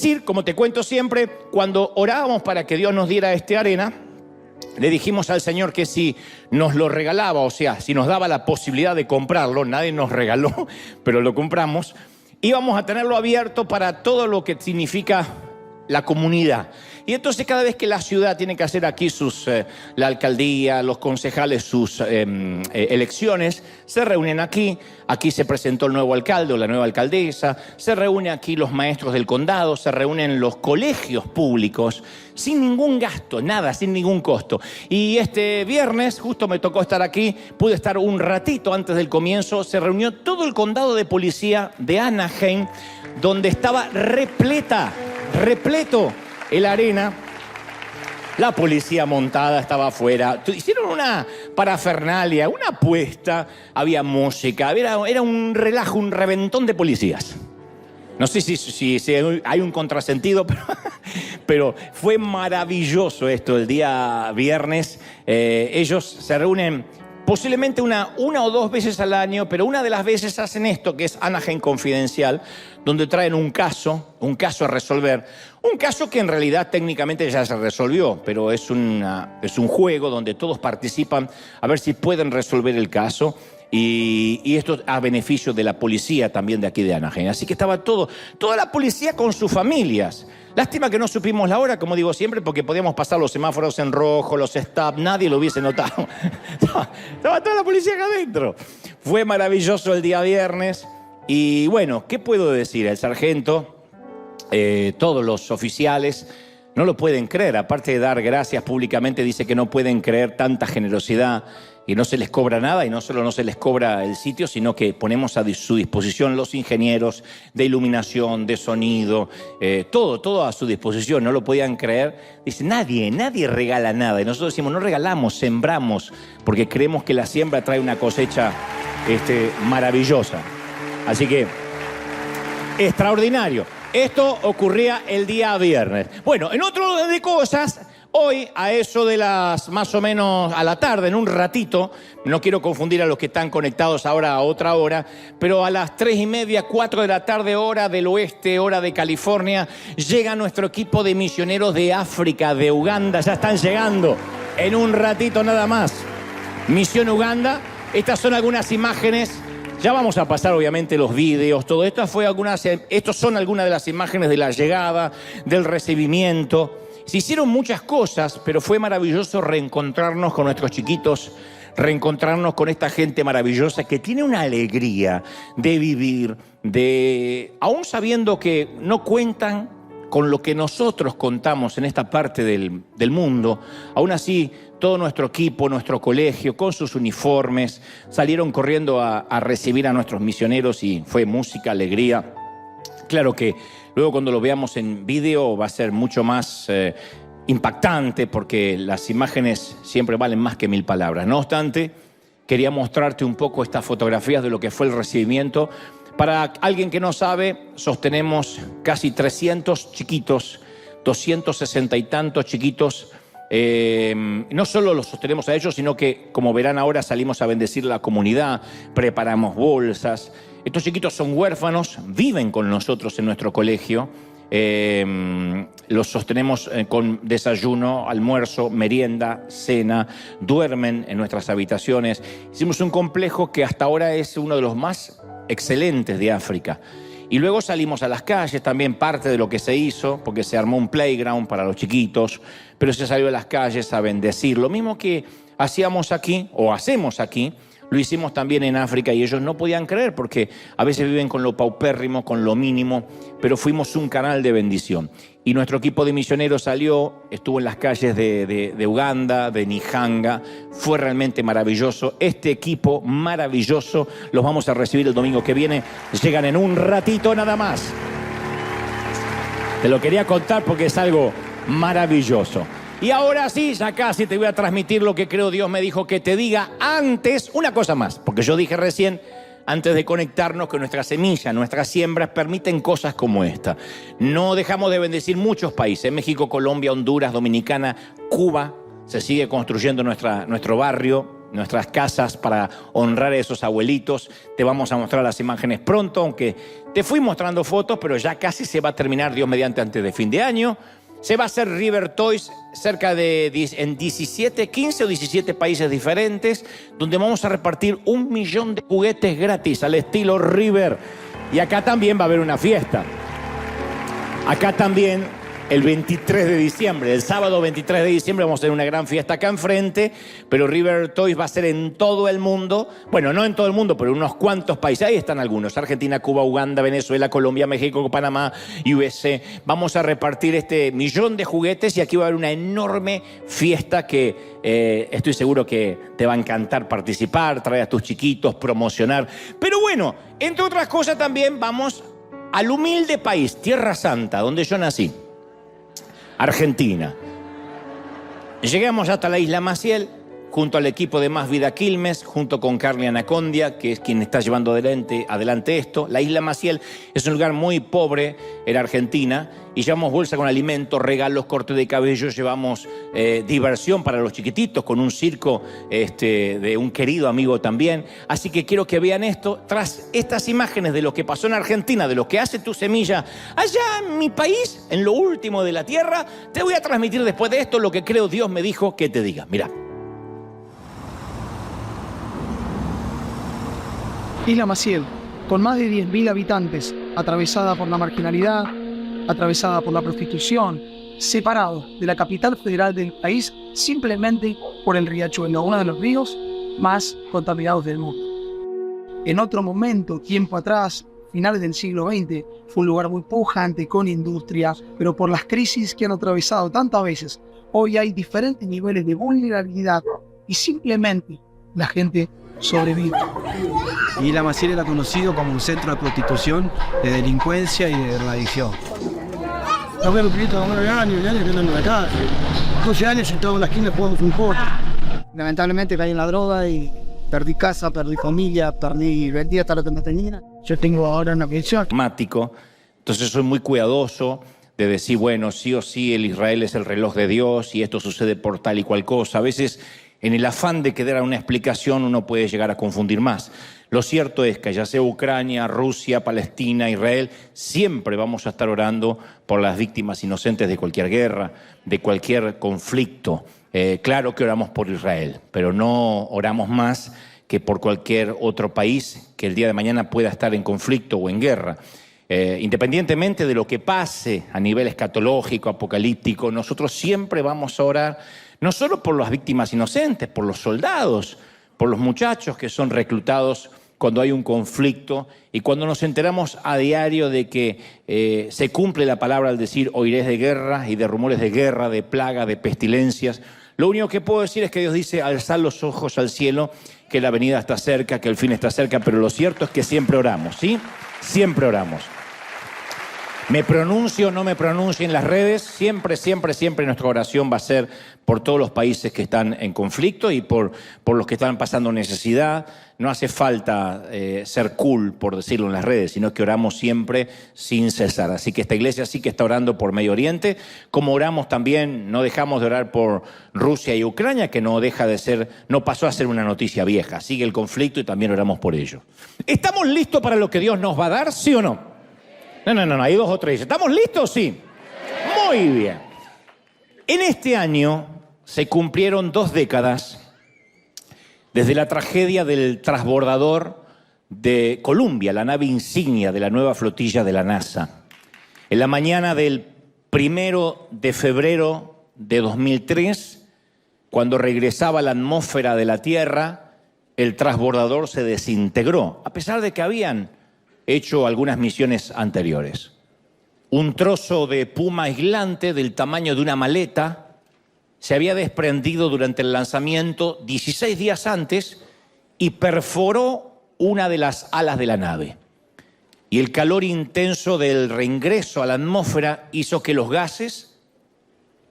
decir, como te cuento siempre, cuando orábamos para que Dios nos diera esta arena, le dijimos al Señor que si nos lo regalaba, o sea, si nos daba la posibilidad de comprarlo, nadie nos regaló, pero lo compramos, íbamos a tenerlo abierto para todo lo que significa la comunidad. Y entonces cada vez que la ciudad tiene que hacer aquí la alcaldía, los concejales, sus elecciones, se reúnen aquí. Aquí se presentó el nuevo alcalde o la nueva alcaldesa, se reúnen aquí los maestros del condado, se reúnen los colegios públicos, sin ningún gasto, nada, sin ningún costo. Y este viernes, justo me tocó estar aquí, pude estar un ratito antes del comienzo, se reunió todo el condado de policía de Anaheim, donde estaba repleto el arena. La policía montada estaba afuera. Hicieron una parafernalia, una apuesta. Había música. Era un relajo, un reventón de policías. No sé si hay un contrasentido, pero fue maravilloso esto el día viernes. Ellos se reúnen posiblemente una o dos veces al año, pero una de las veces hacen esto, que es Anaheim Confidencial, donde traen un caso a resolver. Un caso que en realidad técnicamente ya se resolvió, pero es un juego donde todos participan a ver si pueden resolver el caso. Y esto a beneficio de la policía también de aquí de Anaheim. Así que estaba toda la policía con sus familias. Lástima que no supimos la hora, como digo siempre, porque podíamos pasar los semáforos en rojo, los stop, nadie lo hubiese notado. Estaba toda la policía acá adentro. Fue maravilloso el día viernes. Y bueno, ¿qué puedo decir? El sargento, todos los oficiales no lo pueden creer. Aparte de dar gracias públicamente, dice que no pueden creer tanta generosidad y no se les cobra nada, y no solo no se les cobra el sitio, sino que ponemos a su disposición los ingenieros de iluminación, de sonido, todo a su disposición. No lo podían creer. Dice, nadie regala nada. Y nosotros decimos, no regalamos, sembramos, porque creemos que la siembra trae una cosecha maravillosa. Así que, extraordinario. Esto ocurría el día viernes. Bueno, en otro de cosas, hoy a eso de las más o menos a la tarde, en un ratito, no quiero confundir a los que están conectados ahora a otra hora, pero a las 3:30, 4 de la tarde, hora del oeste, hora de California, llega nuestro equipo de misioneros de África, de Uganda. Ya están llegando en un ratito nada más. Misión Uganda. Estas son algunas imágenes. Ya vamos a pasar obviamente los vídeos, todo esto estos son algunas de las imágenes de la llegada, del recibimiento. Se hicieron muchas cosas, pero fue maravilloso reencontrarnos con nuestros chiquitos, reencontrarnos con esta gente maravillosa que tiene una alegría de vivir, aún sabiendo que no cuentan con lo que nosotros contamos en esta parte del mundo. Aún así, todo nuestro equipo, nuestro colegio, con sus uniformes, salieron corriendo a recibir a nuestros misioneros y fue música, alegría. Claro que luego cuando lo veamos en video va a ser mucho más impactante, porque las imágenes siempre valen más que 1000 palabras. No obstante, quería mostrarte un poco estas fotografías de lo que fue el recibimiento. Para alguien que no sabe, sostenemos casi 300 chiquitos, 260 y tantos chiquitos. No solo los sostenemos a ellos, sino que, como verán ahora, salimos a bendecir la comunidad, preparamos bolsas. Estos chiquitos son huérfanos, viven con nosotros en nuestro colegio. Los sostenemos con desayuno, almuerzo, merienda, cena, duermen en nuestras habitaciones. Hicimos un complejo que hasta ahora es uno de los más excelentes de África. Y luego salimos a las calles, también parte de lo que se hizo, porque se armó un playground para los chiquitos, pero se salió a las calles a bendecir. Lo mismo que hacíamos aquí, o hacemos aquí, lo hicimos también en África, y ellos no podían creer, porque a veces viven con lo paupérrimo, con lo mínimo, pero fuimos un canal de bendición. Y nuestro equipo de misioneros salió, estuvo en las calles de Uganda, de Nihanga. Fue realmente maravilloso. Este equipo maravilloso los vamos a recibir el domingo que viene. Llegan en un ratito nada más. Te lo quería contar porque es algo maravilloso. Y ahora sí, ya casi te voy a transmitir lo que creo Dios me dijo que te diga antes. Una cosa más, porque yo dije recién, antes de conectarnos, que nuestra semilla, nuestras siembras permiten cosas como esta. No dejamos de bendecir muchos países: México, Colombia, Honduras, Dominicana, Cuba. Se sigue construyendo nuestro barrio. nuestras casas para honrar a esos abuelitos. Te vamos a mostrar las imágenes pronto, aunque te fui mostrando fotos, pero ya casi se va a terminar, Dios mediante, antes de fin de año. Se va a hacer River Toys en 15 o 17 países diferentes, donde vamos a repartir 1 millón de juguetes gratis al estilo River. Y acá también va a haber una fiesta. Acá también, el 23 de diciembre, el sábado 23 de diciembre, vamos a tener una gran fiesta acá enfrente, pero River Toys va a ser en todo el mundo. Bueno, no en todo el mundo, pero en unos cuantos países. Ahí están algunos: Argentina, Cuba, Uganda, Venezuela, Colombia, México, Panamá, USA. Vamos a repartir este 1 millón de juguetes y aquí va a haber una enorme fiesta que estoy seguro que te va a encantar participar, traer a tus chiquitos, promocionar. Pero bueno, entre otras cosas también vamos al humilde país, Tierra Santa, donde yo nací, Argentina. Llegamos hasta la isla Maciel, junto al equipo de Más Vida Quilmes, junto con Carly Anacondia, que es quien está llevando adelante esto. La isla Maciel es un lugar muy pobre en Argentina y llevamos bolsa con alimentos, regalos, corte de cabello, llevamos diversión para los chiquititos con un circo de un querido amigo también. Así que quiero que vean esto. Tras estas imágenes de lo que pasó en Argentina, de lo que hace tu semilla allá en mi país, en lo último de la tierra, te voy a transmitir después de esto lo que creo Dios me dijo que te diga. Mirá. Isla Maciel, con más de 10.000 habitantes, atravesada por la marginalidad, atravesada por la prostitución, separado de la capital federal del país simplemente por el riachuelo, uno de los ríos más contaminados del mundo. En otro momento, tiempo atrás, finales del siglo XX, fue un lugar muy pujante, con industria, pero por las crisis que han atravesado tantas veces, hoy hay diferentes niveles de vulnerabilidad y simplemente la gente sobrevive. Isla Maciel era conocido como un centro de prostitución, de delincuencia y de drogadicción. Nos vemos de 9 años que andan en la calle. 12 años sentados en la esquina jugando un juego. Lamentablemente caí en la droga y perdí casa, perdí familia, vendí hasta lo que no tenía. Yo tengo ahora una pensión. Entonces soy muy cuidadoso de decir, bueno, sí o sí, el Israel es el reloj de Dios y esto sucede por tal y cual cosa. A veces, en el afán de querer dar una explicación, uno puede llegar a confundir más. Lo cierto es que ya sea Ucrania, Rusia, Palestina, Israel, siempre vamos a estar orando por las víctimas inocentes de cualquier guerra, de cualquier conflicto. Claro que oramos por Israel, pero no oramos más que por cualquier otro país que el día de mañana pueda estar en conflicto o en guerra. Independientemente de lo que pase a nivel escatológico, apocalíptico, nosotros siempre vamos a orar no solo por las víctimas inocentes, por los soldados, por los muchachos que son reclutados cuando hay un conflicto y cuando nos enteramos a diario de que se cumple la palabra al decir oiréis de guerra y de rumores de guerra, de plaga, de pestilencias. Lo único que puedo decir es que Dios dice alzad los ojos al cielo, que la venida está cerca, que el fin está cerca, pero lo cierto es que siempre oramos, ¿sí? Siempre oramos. Me pronuncio o no me pronuncio en las redes, siempre nuestra oración va a ser por todos los países que están en conflicto y por los que están pasando necesidad. No hace falta ser cool, por decirlo en las redes, sino que oramos siempre sin cesar. Así que esta iglesia sí que está orando por Medio Oriente, como oramos también, no dejamos de orar por Rusia y Ucrania, que no pasó a ser una noticia vieja. Sigue el conflicto y también oramos por ello. ¿Estamos listos para lo que Dios nos va a dar, sí o no? No, hay 2 o 3. ¿Estamos listos? Sí. Muy bien. En este año se cumplieron 2 décadas desde la tragedia del transbordador de Columbia, la nave insignia de la nueva flotilla de la NASA. En la mañana del 1 de febrero de 2003, cuando regresaba a la atmósfera de la Tierra, el transbordador se desintegró, a pesar de que habían hecho algunas misiones anteriores. Un trozo de puma aislante del tamaño de una maleta se había desprendido durante el lanzamiento 16 días antes y perforó una de las alas de la nave. Y el calor intenso del reingreso a la atmósfera hizo que los gases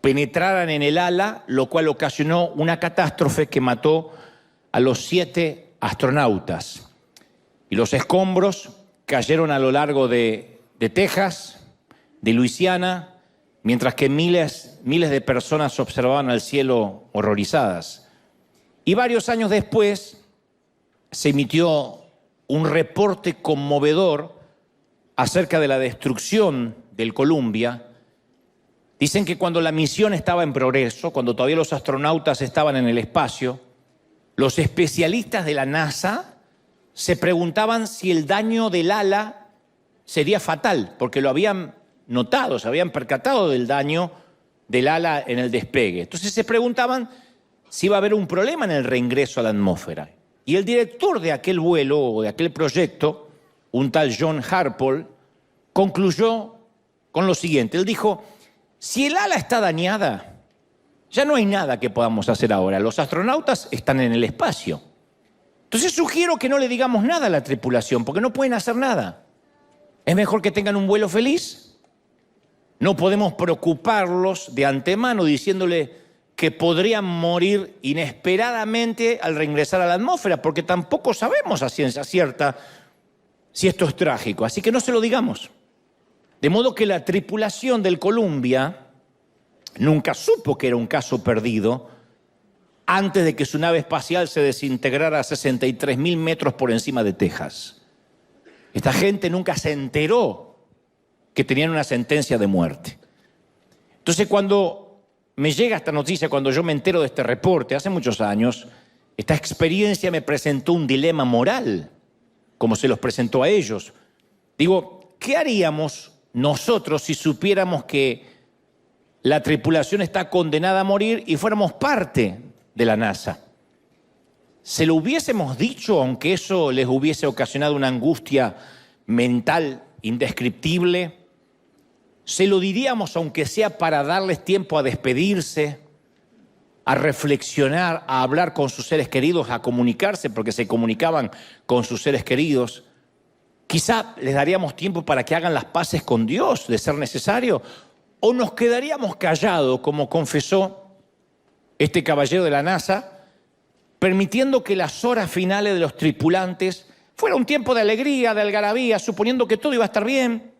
penetraran en el ala, lo cual ocasionó una catástrofe que mató a los 7 astronautas. Y los escombros cayeron a lo largo de Texas, de Luisiana, mientras que miles de personas observaban al cielo horrorizadas. Y varios años después se emitió un reporte conmovedor acerca de la destrucción del Columbia. Dicen que cuando la misión estaba en progreso, cuando todavía los astronautas estaban en el espacio, los especialistas de la NASA se preguntaban si el daño del ala sería fatal, porque lo habían notado, se habían percatado del daño del ala en el despegue. Entonces se preguntaban si iba a haber un problema en el reingreso a la atmósfera. Y el director de aquel vuelo o de aquel proyecto, un tal John Harpole, concluyó con lo siguiente. Él dijo, si el ala está dañada, ya no hay nada que podamos hacer ahora. Los astronautas están en el espacio. Entonces sugiero que no le digamos nada a la tripulación, porque no pueden hacer nada. Es mejor que tengan un vuelo feliz. No podemos preocuparlos de antemano diciéndole que podrían morir inesperadamente al reingresar a la atmósfera, porque tampoco sabemos a ciencia cierta si esto es trágico. Así que no se lo digamos. De modo que la tripulación del Columbia nunca supo que era un caso perdido antes de que su nave espacial se desintegrara a 63.000 metros por encima de Texas. Esta gente nunca se enteró que tenían una sentencia de muerte. Entonces, cuando me llega esta noticia, cuando yo me entero de este reporte, hace muchos años, esta experiencia me presentó un dilema moral, como se los presentó a ellos. Digo, ¿qué haríamos nosotros si supiéramos que la tripulación está condenada a morir y fuéramos parte de la NASA? ¿Se lo hubiésemos dicho aunque eso les hubiese ocasionado una angustia mental indescriptible? ¿Se lo diríamos aunque sea para darles tiempo a despedirse, a reflexionar, a hablar con sus seres queridos, a comunicarse porque se comunicaban con sus seres queridos? Quizá les daríamos tiempo para que hagan las paces con Dios, de ser necesario, o nos quedaríamos callados, como confesó este caballero de la NASA, permitiendo que las horas finales de los tripulantes fuera un tiempo de alegría, de algarabía, suponiendo que todo iba a estar bien,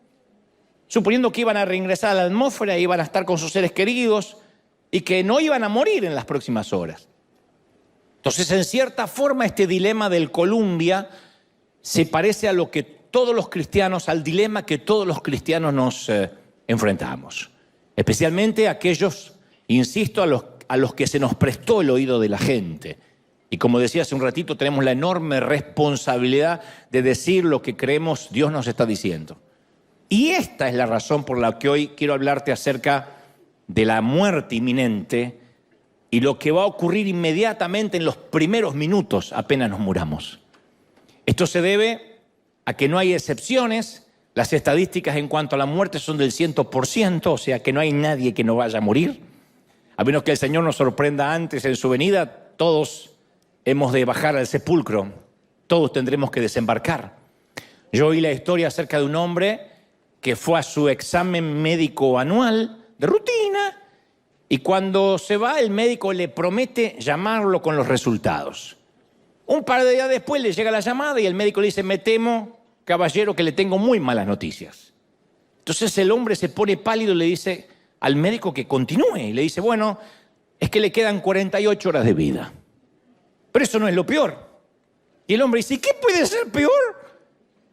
suponiendo que iban a reingresar a la atmósfera, iban a estar con sus seres queridos y que no iban a morir en las próximas horas. Entonces, en cierta forma, este dilema del Columbia se parece a lo que todos los cristianos, al dilema que todos los cristianos nos enfrentamos. Especialmente aquellos, insisto, a los que se nos prestó el oído de la gente. Y como decía hace un ratito, tenemos la enorme responsabilidad de decir lo que creemos Dios nos está diciendo. Y esta es la razón por la que hoy quiero hablarte acerca de la muerte inminente y lo que va a ocurrir inmediatamente en los primeros minutos apenas nos muramos. Esto se debe a que no hay excepciones. Las estadísticas en cuanto a la muerte son del 100%, o sea que no hay nadie que no vaya a morir. A menos que el Señor nos sorprenda antes en su venida, todos hemos de bajar al sepulcro, todos tendremos que desembarcar. Yo oí la historia acerca de un hombre que fue a su examen médico anual de rutina y cuando se va el médico le promete llamarlo con los resultados. Un par de días después le llega la llamada y el médico le dice, me temo, caballero, que le tengo muy malas noticias. Entonces el hombre se pone pálido y le dice al médico que continúe. Y le dice, bueno, es que le quedan 48 horas de vida. Pero eso no es lo peor. Y el hombre dice, ¿qué puede ser peor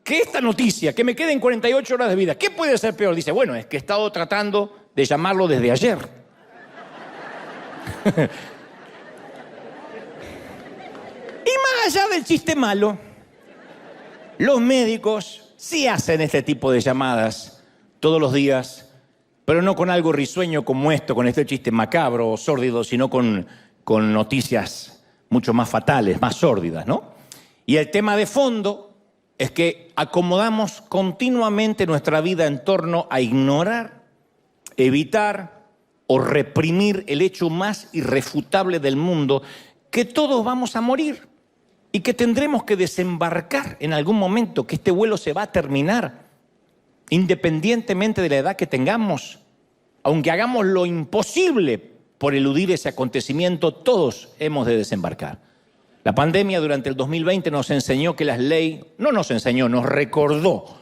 que esta noticia? Que me queden 48 horas de vida. ¿Qué puede ser peor? Dice, bueno, es que he estado tratando de llamarlo desde ayer. Y más allá del chiste malo, los médicos sí hacen este tipo de llamadas todos los días, pero no con algo risueño como esto, con este chiste macabro o sórdido, sino con noticias mucho más fatales, más sórdidas, ¿no? Y el tema de fondo es que acomodamos continuamente nuestra vida en torno a ignorar, evitar o reprimir el hecho más irrefutable del mundo, que todos vamos a morir y que tendremos que desembarcar en algún momento, que este vuelo se va a terminar, independientemente de la edad que tengamos. Aunque hagamos lo imposible por eludir ese acontecimiento, todos hemos de desembarcar. La pandemia durante el 2020 nos enseñó que nos recordó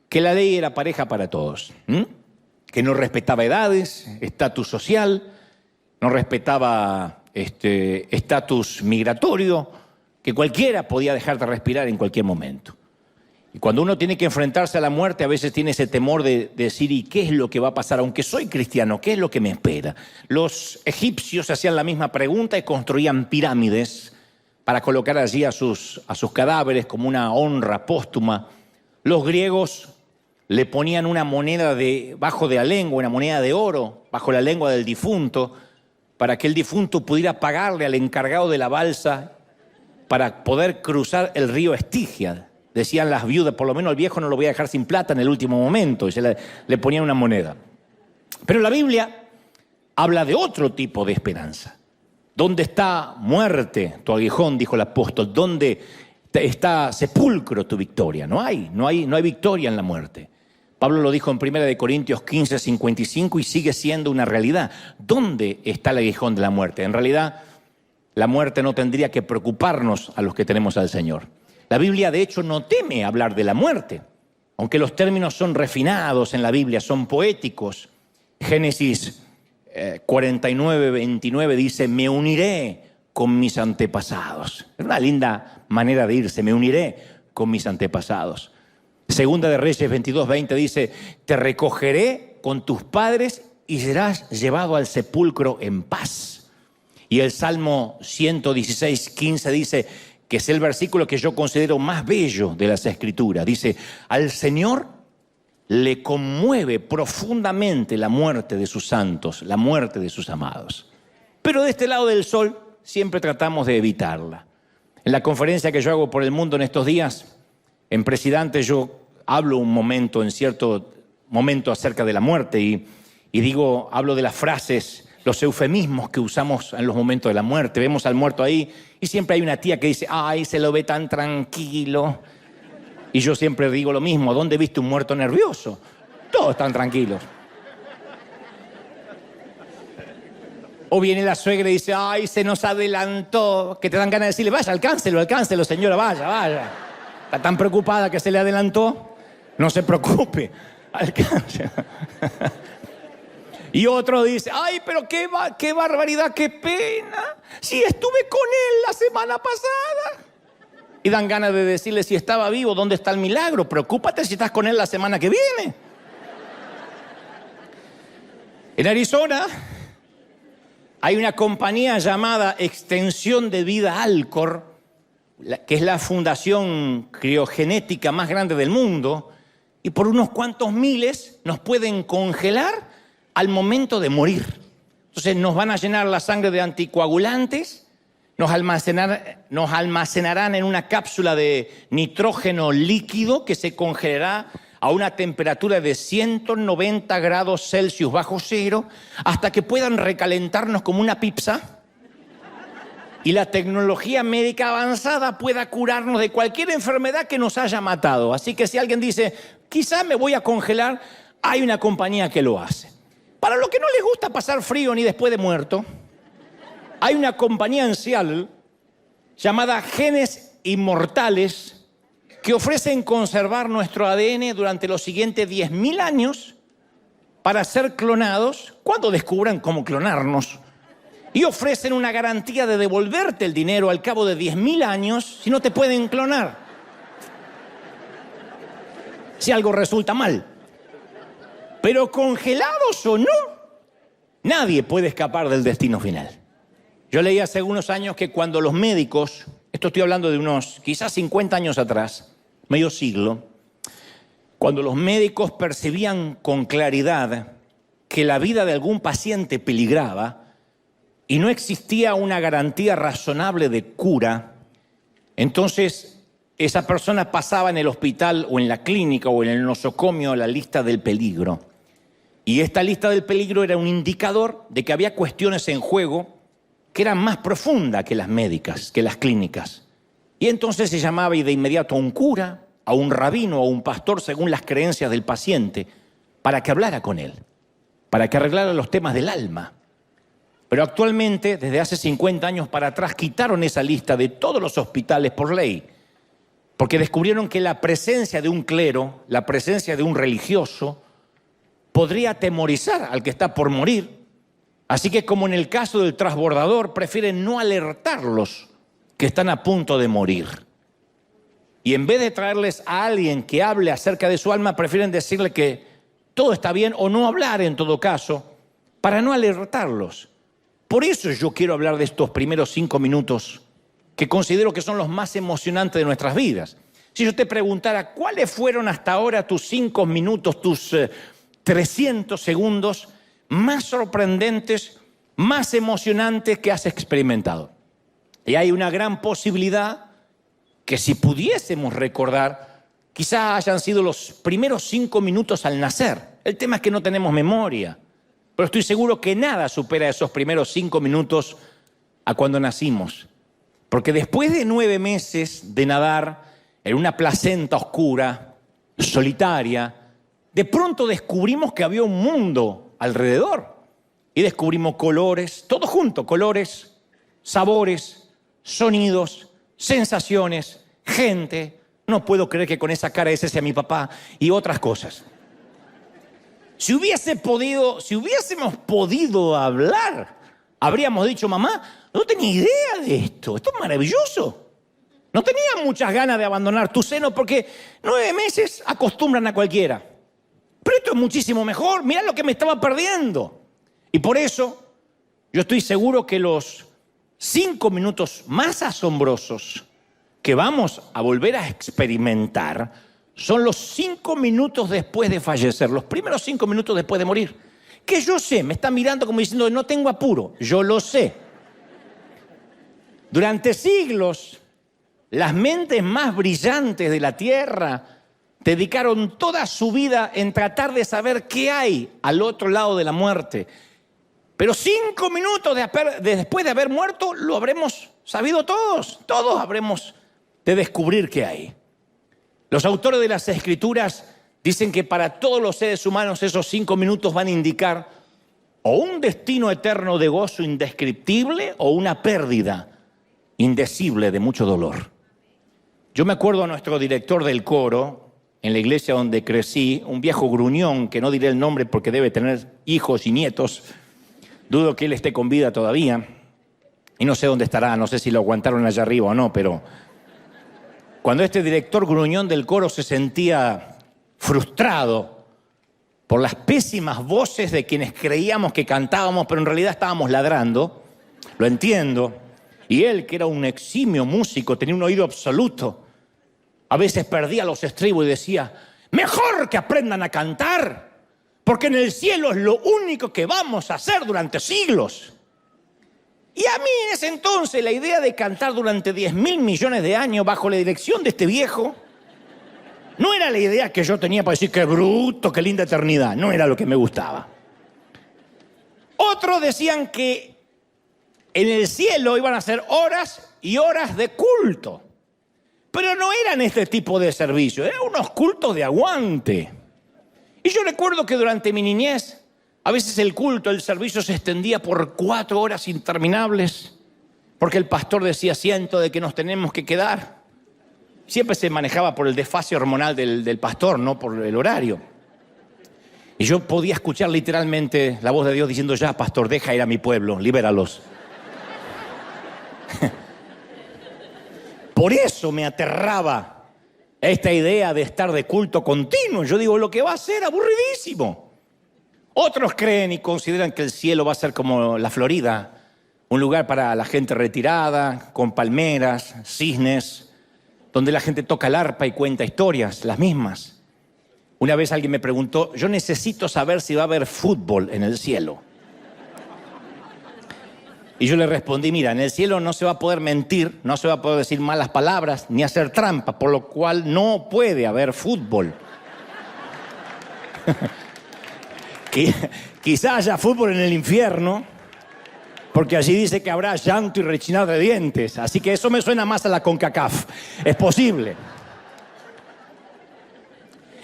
que la ley era pareja para todos, que no respetaba edades, estatus social, no respetaba estatus migratorio, que cualquiera podía dejar de respirar en cualquier momento. Y cuando uno tiene que enfrentarse a la muerte, a veces tiene ese temor de decir, ¿y qué es lo que va a pasar? Aunque soy cristiano, ¿qué es lo que me espera? Los egipcios hacían la misma pregunta y construían pirámides para colocar allí a sus cadáveres como una honra póstuma. Los griegos le ponían una moneda bajo de la lengua, una moneda de oro, bajo la lengua del difunto, para que el difunto pudiera pagarle al encargado de la balsa para poder cruzar el río Estigia. Decían las viudas, por lo menos el viejo no lo voy a dejar sin plata en el último momento, y le ponían una moneda. Pero la Biblia habla de otro tipo de esperanza. ¿Dónde está muerte tu aguijón?, dijo el apóstol. ¿Dónde está sepulcro tu victoria? No hay victoria en la muerte. Pablo lo dijo en 1 Corintios 15, 55 y sigue siendo una realidad. ¿Dónde está el aguijón de la muerte? En realidad, la muerte no tendría que preocuparnos a los que tenemos al Señor. La Biblia, de hecho, no teme hablar de la muerte, aunque los términos son refinados en la Biblia, son poéticos. Génesis 49, 29 dice, me uniré con mis antepasados. Es una linda manera de irse, me uniré con mis antepasados. Segunda de Reyes 22, 20 dice, te recogeré con tus padres y serás llevado al sepulcro en paz. Y el Salmo 116, 15 dice, que es el versículo que yo considero más bello de las Escrituras. Dice, al Señor le conmueve profundamente la muerte de sus santos, la muerte de sus amados. Pero de este lado del sol siempre tratamos de evitarla. En la conferencia que yo hago por el mundo en estos días, en Presidente yo hablo en cierto momento acerca de la muerte y hablo de las frases, los eufemismos que usamos en los momentos de la muerte. Vemos al muerto ahí y siempre hay una tía que dice, ay, se lo ve tan tranquilo. Y yo siempre digo lo mismo, ¿dónde viste un muerto nervioso? Todos están tranquilos. O viene la suegra y dice, ay, se nos adelantó, que te dan ganas de decirle, vaya, alcáncelo, señora, vaya. Está tan preocupada que se le adelantó, no se preocupe, alcáncelo. Y otro dice, ay, pero qué barbaridad, qué pena, si estuve con él la semana pasada. Y dan ganas de decirle, si estaba vivo, ¿dónde está el milagro? Preocúpate si estás con él la semana que viene. En Arizona hay una compañía llamada Extensión de Vida Alcor, que es la fundación criogenética más grande del mundo, y por unos cuantos miles nos pueden congelar al momento de morir. Entonces nos van a llenar la sangre de anticoagulantes, nos almacenarán en una cápsula de nitrógeno líquido que se congelará a una temperatura de 190 grados Celsius bajo cero hasta que puedan recalentarnos como una pizza y la tecnología médica avanzada pueda curarnos de cualquier enfermedad que nos haya matado. Así que si alguien dice, quizá me voy a congelar, hay una compañía que lo hace. Para los que no les gusta pasar frío ni después de muerto, hay una compañía en Seattle llamada Genes Inmortales que ofrecen conservar nuestro ADN durante los siguientes 10.000 años para ser clonados cuando descubran cómo clonarnos. Y ofrecen una garantía de devolverte el dinero al cabo de 10.000 años si no te pueden clonar. Si algo resulta mal. Pero congelados o no, nadie puede escapar del destino final. Yo leí hace unos años que cuando los médicos, esto estoy hablando de unos quizás 50 años atrás, medio siglo, cuando los médicos percibían con claridad que la vida de algún paciente peligraba y no existía una garantía razonable de cura, entonces esa persona pasaba en el hospital o en la clínica o en el nosocomio a la lista del peligro. Y esta lista del peligro era un indicador de que había cuestiones en juego que eran más profundas que las médicas, que las clínicas. Y entonces se llamaba de inmediato a un cura, a un rabino o a un pastor según las creencias del paciente para que hablara con él, para que arreglara los temas del alma. Pero actualmente, desde hace 50 años para atrás, quitaron esa lista de todos los hospitales por ley, porque descubrieron que la presencia de un clero, la presencia de un religioso, podría atemorizar al que está por morir Así que, como en el caso del transbordador, prefieren no alertarlos que están a punto de morir. Y en vez de traerles a alguien que hable acerca de su alma, prefieren decirle que todo está bien o no hablar en todo caso, para no alertarlos. Por eso yo quiero hablar de estos primeros 5 minutos que considero que son los más emocionantes de nuestras vidas. Si yo te preguntara, ¿cuáles fueron hasta ahora tus 5 minutos, tus 300 segundos más sorprendentes, más emocionantes que has experimentado? Y hay una gran posibilidad que si pudiésemos recordar, quizás hayan sido los primeros 5 minutos al nacer. El tema es que no tenemos memoria, pero estoy seguro que nada supera esos primeros 5 minutos a cuando nacimos. Porque después de 9 meses de nadar en una placenta oscura, solitaria, de pronto descubrimos que había un mundo alrededor. Y descubrimos colores, todo junto, colores, sabores, sonidos, sensaciones, gente. No puedo creer que con esa cara ese sea mi papá y otras cosas. Si hubiésemos podido hablar, habríamos dicho, mamá, no tenía idea de esto es maravilloso. No tenía muchas ganas de abandonar tu seno porque 9 meses acostumbran a cualquiera. Pero esto es muchísimo mejor, mirá lo que me estaba perdiendo. Y por eso yo estoy seguro que los 5 minutos más asombrosos que vamos a volver a experimentar son los 5 minutos después de fallecer, los primeros 5 minutos después de morir. Que yo sé, me está mirando como diciendo, no tengo apuro, yo lo sé. Durante siglos, las mentes más brillantes de la Tierra dedicaron toda su vida en tratar de saber qué hay al otro lado de la muerte. Pero 5 minutos después de haber muerto, lo habremos sabido todos. Todos habremos de descubrir qué hay. Los autores de las Escrituras dicen que para todos los seres humanos esos 5 minutos van a indicar o un destino eterno de gozo indescriptible o una pérdida indecible de mucho dolor. Yo me acuerdo a nuestro director del coro, en la iglesia donde crecí, un viejo gruñón, que no diré el nombre porque debe tener hijos y nietos. Dudo que él esté con vida todavía. Y no sé dónde estará, no sé si lo aguantaron allá arriba o no, pero cuando este director gruñón del coro se sentía frustrado por las pésimas voces de quienes creíamos que cantábamos, pero en realidad estábamos ladrando, lo entiendo. Y él, que era un eximio músico, tenía un oído absoluto, a veces perdía los estribos y decía, mejor que aprendan a cantar, porque en el cielo es lo único que vamos a hacer durante siglos. Y a mí en ese entonces la idea de cantar durante 10.000 millones de años bajo la dirección de este viejo no era la idea que yo tenía para decir qué bruto, qué linda eternidad. No era lo que me gustaba. Otros decían que en el cielo iban a ser horas y horas de culto. Pero no eran este tipo de servicios, eran unos cultos de aguante. Y yo recuerdo que durante mi niñez, a veces el culto, el servicio se extendía por 4 horas interminables, porque el pastor decía, siento de que nos tenemos que quedar. Siempre se manejaba por el desfase hormonal del pastor, no por el horario. Y yo podía escuchar literalmente la voz de Dios diciendo, ya, pastor, deja ir a mi pueblo, libéralos. Por eso me aterraba esta idea de estar de culto continuo. Yo digo, lo que va a ser aburridísimo. Otros creen y consideran que el cielo va a ser como la Florida, un lugar para la gente retirada, con palmeras, cisnes, donde la gente toca el arpa y cuenta historias, las mismas. Una vez alguien me preguntó, yo necesito saber si va a haber fútbol en el cielo. Y yo le respondí, mira, en el cielo no se va a poder mentir, no se va a poder decir malas palabras, ni hacer trampa, por lo cual no puede haber fútbol. Quizá haya fútbol en el infierno, porque allí dice que habrá llanto y rechinar de dientes, así que eso me suena más a la CONCACAF. Es posible.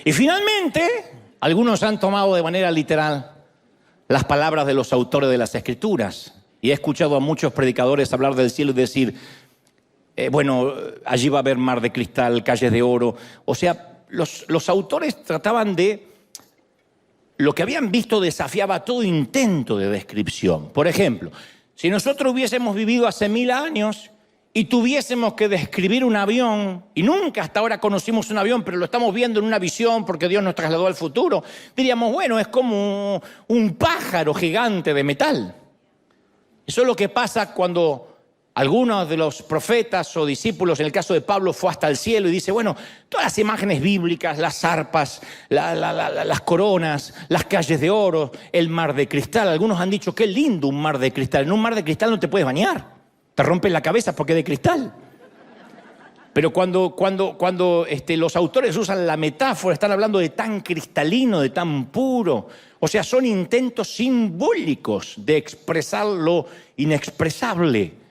Y finalmente, algunos han tomado de manera literal las palabras de los autores de las Escrituras. Y he escuchado a muchos predicadores hablar del cielo y decir, bueno, allí va a haber mar de cristal, calles de oro. O sea, los autores trataban de lo que habían visto desafiaba todo intento de descripción. Por ejemplo, si nosotros hubiésemos vivido hace 1000 años y tuviésemos que describir un avión, y nunca hasta ahora conocimos un avión, pero lo estamos viendo en una visión porque Dios nos trasladó al futuro, diríamos, bueno, es como un pájaro gigante de metal. Eso es lo que pasa cuando algunos de los profetas o discípulos, en el caso de Pablo, fue hasta el cielo y dice, bueno, todas las imágenes bíblicas, las arpas, las coronas, las calles de oro, el mar de cristal. Algunos han dicho, qué lindo un mar de cristal. En un mar de cristal no te puedes bañar. Te rompes la cabeza porque es de cristal. Pero cuando los autores usan la metáfora, están hablando de tan cristalino, de tan puro. O sea, son intentos simbólicos de expresar lo inexpresable.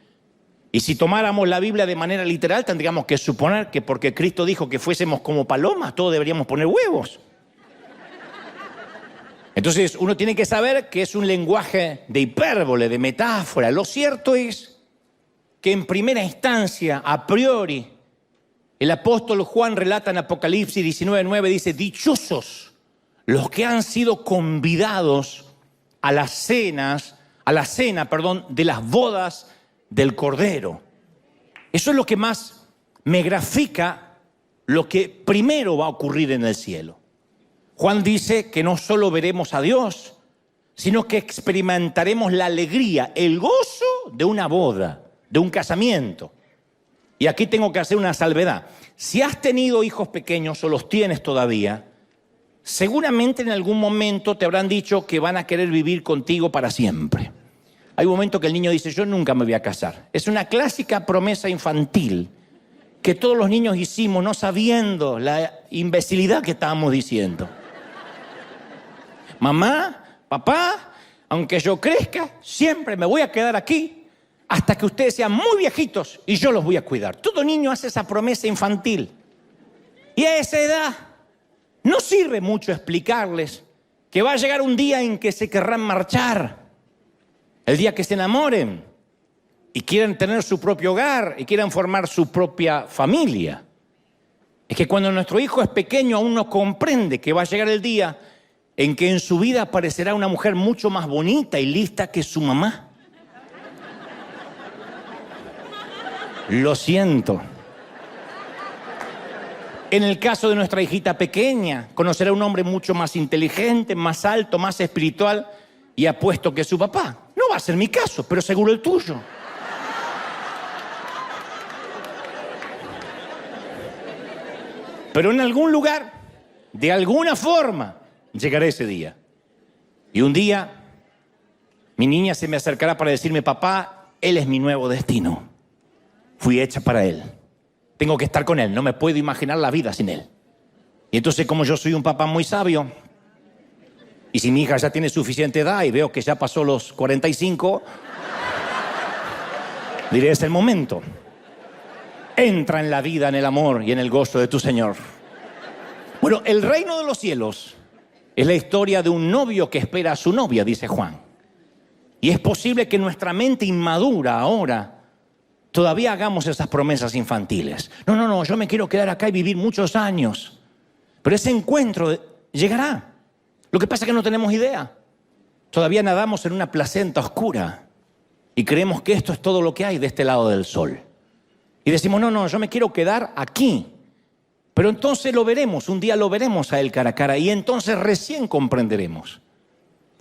Y si tomáramos la Biblia de manera literal, tendríamos que suponer que porque Cristo dijo que fuésemos como palomas, todos deberíamos poner huevos. Entonces, uno tiene que saber que es un lenguaje de hipérbole, de metáfora. Lo cierto es que en primera instancia, a priori, el apóstol Juan relata en Apocalipsis 19:9, dice, dichosos los que han sido convidados a la cena de las bodas del Cordero. Eso es lo que más me grafica lo que primero va a ocurrir en el cielo. Juan dice que no solo veremos a Dios, sino que experimentaremos la alegría, el gozo de una boda, de un casamiento. Y aquí tengo que hacer una salvedad. Si has tenido hijos pequeños o los tienes todavía, seguramente en algún momento te habrán dicho que van a querer vivir contigo para siempre. Hay un momento que el niño dice, yo nunca me voy a casar. Es una clásica promesa infantil que todos los niños hicimos no sabiendo la imbecilidad que estábamos diciendo. Mamá, papá, aunque yo crezca, siempre me voy a quedar aquí hasta que ustedes sean muy viejitos y yo los voy a cuidar. Todo niño hace esa promesa infantil. Y a esa edad no sirve mucho explicarles que va a llegar un día en que se querrán marchar. El día que se enamoren y quieran tener su propio hogar y quieran formar su propia familia. Es que cuando nuestro hijo es pequeño aún no comprende que va a llegar el día en que en su vida aparecerá una mujer mucho más bonita y lista que su mamá. Lo siento. En el caso de nuestra hijita pequeña, conocerá a un hombre mucho más inteligente, más alto, más espiritual y apuesto que su papá. No va a ser mi caso, pero seguro el tuyo. Pero en algún lugar, de alguna forma, llegará ese día. Y un día, mi niña se me acercará para decirme, papá, él es mi nuevo destino. Fui hecha para él. Tengo que estar con él, no me puedo imaginar la vida sin él. Y entonces, como yo soy un papá muy sabio, y si mi hija ya tiene suficiente edad y veo que ya pasó los 45, diré, es el momento. Entra en la vida, en el amor y en el gozo de tu Señor. Bueno, el reino de los cielos es la historia de un novio que espera a su novia, dice Juan. Y es posible que nuestra mente inmadura ahora todavía hagamos esas promesas infantiles. No, yo me quiero quedar acá y vivir muchos años. Pero ese encuentro llegará. Lo que pasa es que no tenemos idea. Todavía nadamos en una placenta oscura y creemos que esto es todo lo que hay de este lado del sol. Y decimos, no, yo me quiero quedar aquí. Pero entonces lo veremos, un día lo veremos a él cara a cara y entonces recién comprenderemos.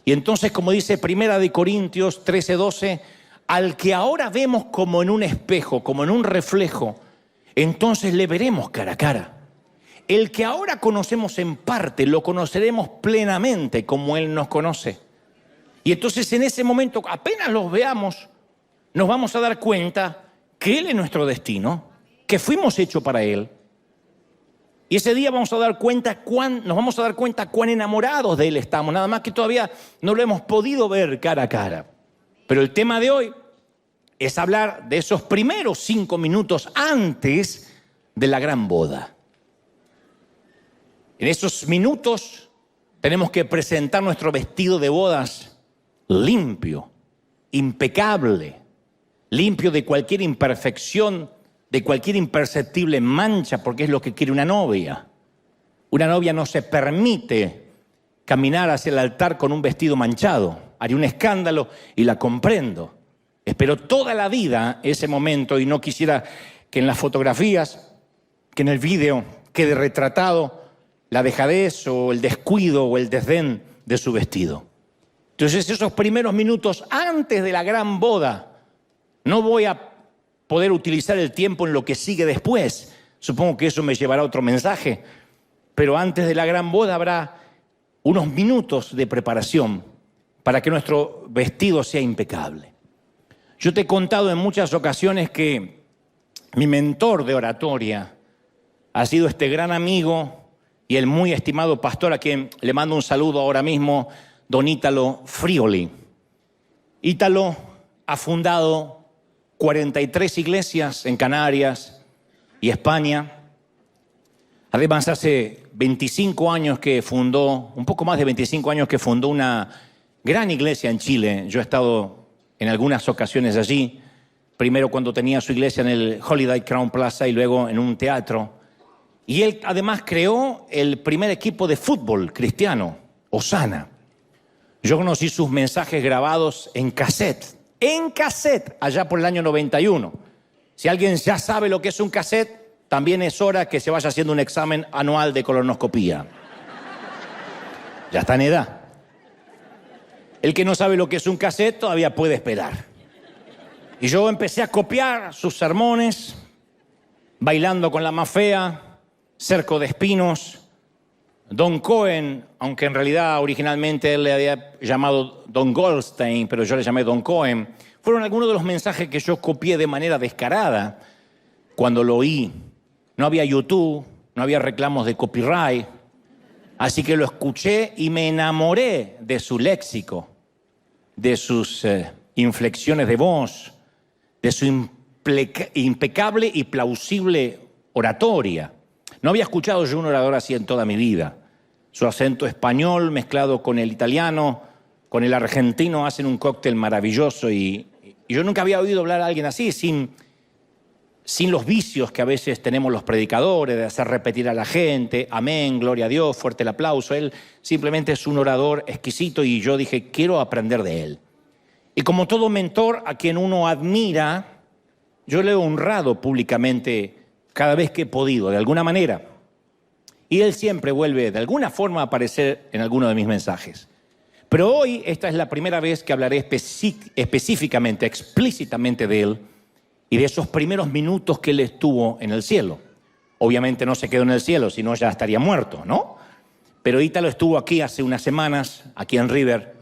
Y entonces, como dice 1 Corintios 13:12, al que ahora vemos como en un espejo, como en un reflejo, entonces le veremos cara a cara. El que ahora conocemos en parte, lo conoceremos plenamente como Él nos conoce. Y entonces en ese momento, apenas los veamos, nos vamos a dar cuenta que Él es nuestro destino, que fuimos hechos para Él. Y ese día nos vamos a dar cuenta cuán enamorados de Él estamos, nada más que todavía no lo hemos podido ver cara a cara. Pero el tema de hoy es hablar de esos primeros 5 minutos antes de la gran boda. En esos minutos tenemos que presentar nuestro vestido de bodas limpio, impecable, limpio de cualquier imperfección, de cualquier imperceptible mancha, porque es lo que quiere una novia. Una novia no se permite caminar hacia el altar con un vestido manchado. Haría un escándalo y la comprendo. Espero toda la vida ese momento y no quisiera que en las fotografías, que en el video quede retratado la dejadez o el descuido o el desdén de su vestido. Entonces, esos primeros minutos antes de la gran boda, no voy a poder utilizar el tiempo en lo que sigue después. Supongo que eso me llevará a otro mensaje. Pero antes de la gran boda habrá unos minutos de preparación para que nuestro vestido sea impecable. Yo te he contado en muchas ocasiones que mi mentor de oratoria ha sido este gran amigo y el muy estimado pastor a quien le mando un saludo ahora mismo, don Ítalo Frioli. Ítalo ha fundado 43 iglesias en Canarias y España. Además, hace 25 años que fundó, un poco más de 25 años que fundó una gran iglesia en Chile. Yo he estado en algunas ocasiones allí, primero cuando tenía su iglesia en el Holiday Crown Plaza y luego en un teatro. Y él además creó el primer equipo de fútbol cristiano, Osana. Yo conocí sus mensajes grabados en cassette, allá por el año 91. Si alguien ya sabe lo que es un cassette, también es hora que se vaya haciendo un examen anual de colonoscopía. Ya está en edad. El que no sabe lo que es un cassette todavía puede esperar. Y yo empecé a copiar sus sermones, Bailando con la más fea, Cerco de espinos, Don Cohen, aunque en realidad originalmente él le había llamado Don Goldstein, pero yo le llamé Don Cohen, fueron algunos de los mensajes que yo copié de manera descarada cuando lo oí. No había YouTube, no había reclamos de copyright, así que lo escuché y me enamoré de su léxico, de sus inflexiones de voz, de su impecable y plausible oratoria. No había escuchado yo un orador así en toda mi vida. Su acento español mezclado con el italiano, con el argentino, hacen un cóctel maravilloso y yo nunca había oído hablar a alguien así, sin los vicios que a veces tenemos los predicadores, de hacer repetir a la gente, amén, gloria a Dios, fuerte el aplauso. Él simplemente es un orador exquisito y yo dije, quiero aprender de él. Y como todo mentor a quien uno admira, yo le he honrado públicamente cada vez que he podido, de alguna manera. Y él siempre vuelve de alguna forma a aparecer en alguno de mis mensajes. Pero hoy esta es la primera vez que hablaré específicamente, explícitamente de él y de esos primeros minutos que él estuvo en el cielo. Obviamente no se quedó en el cielo, si no ya estaría muerto, ¿no? Pero Ítalo estuvo aquí hace unas semanas, aquí en River,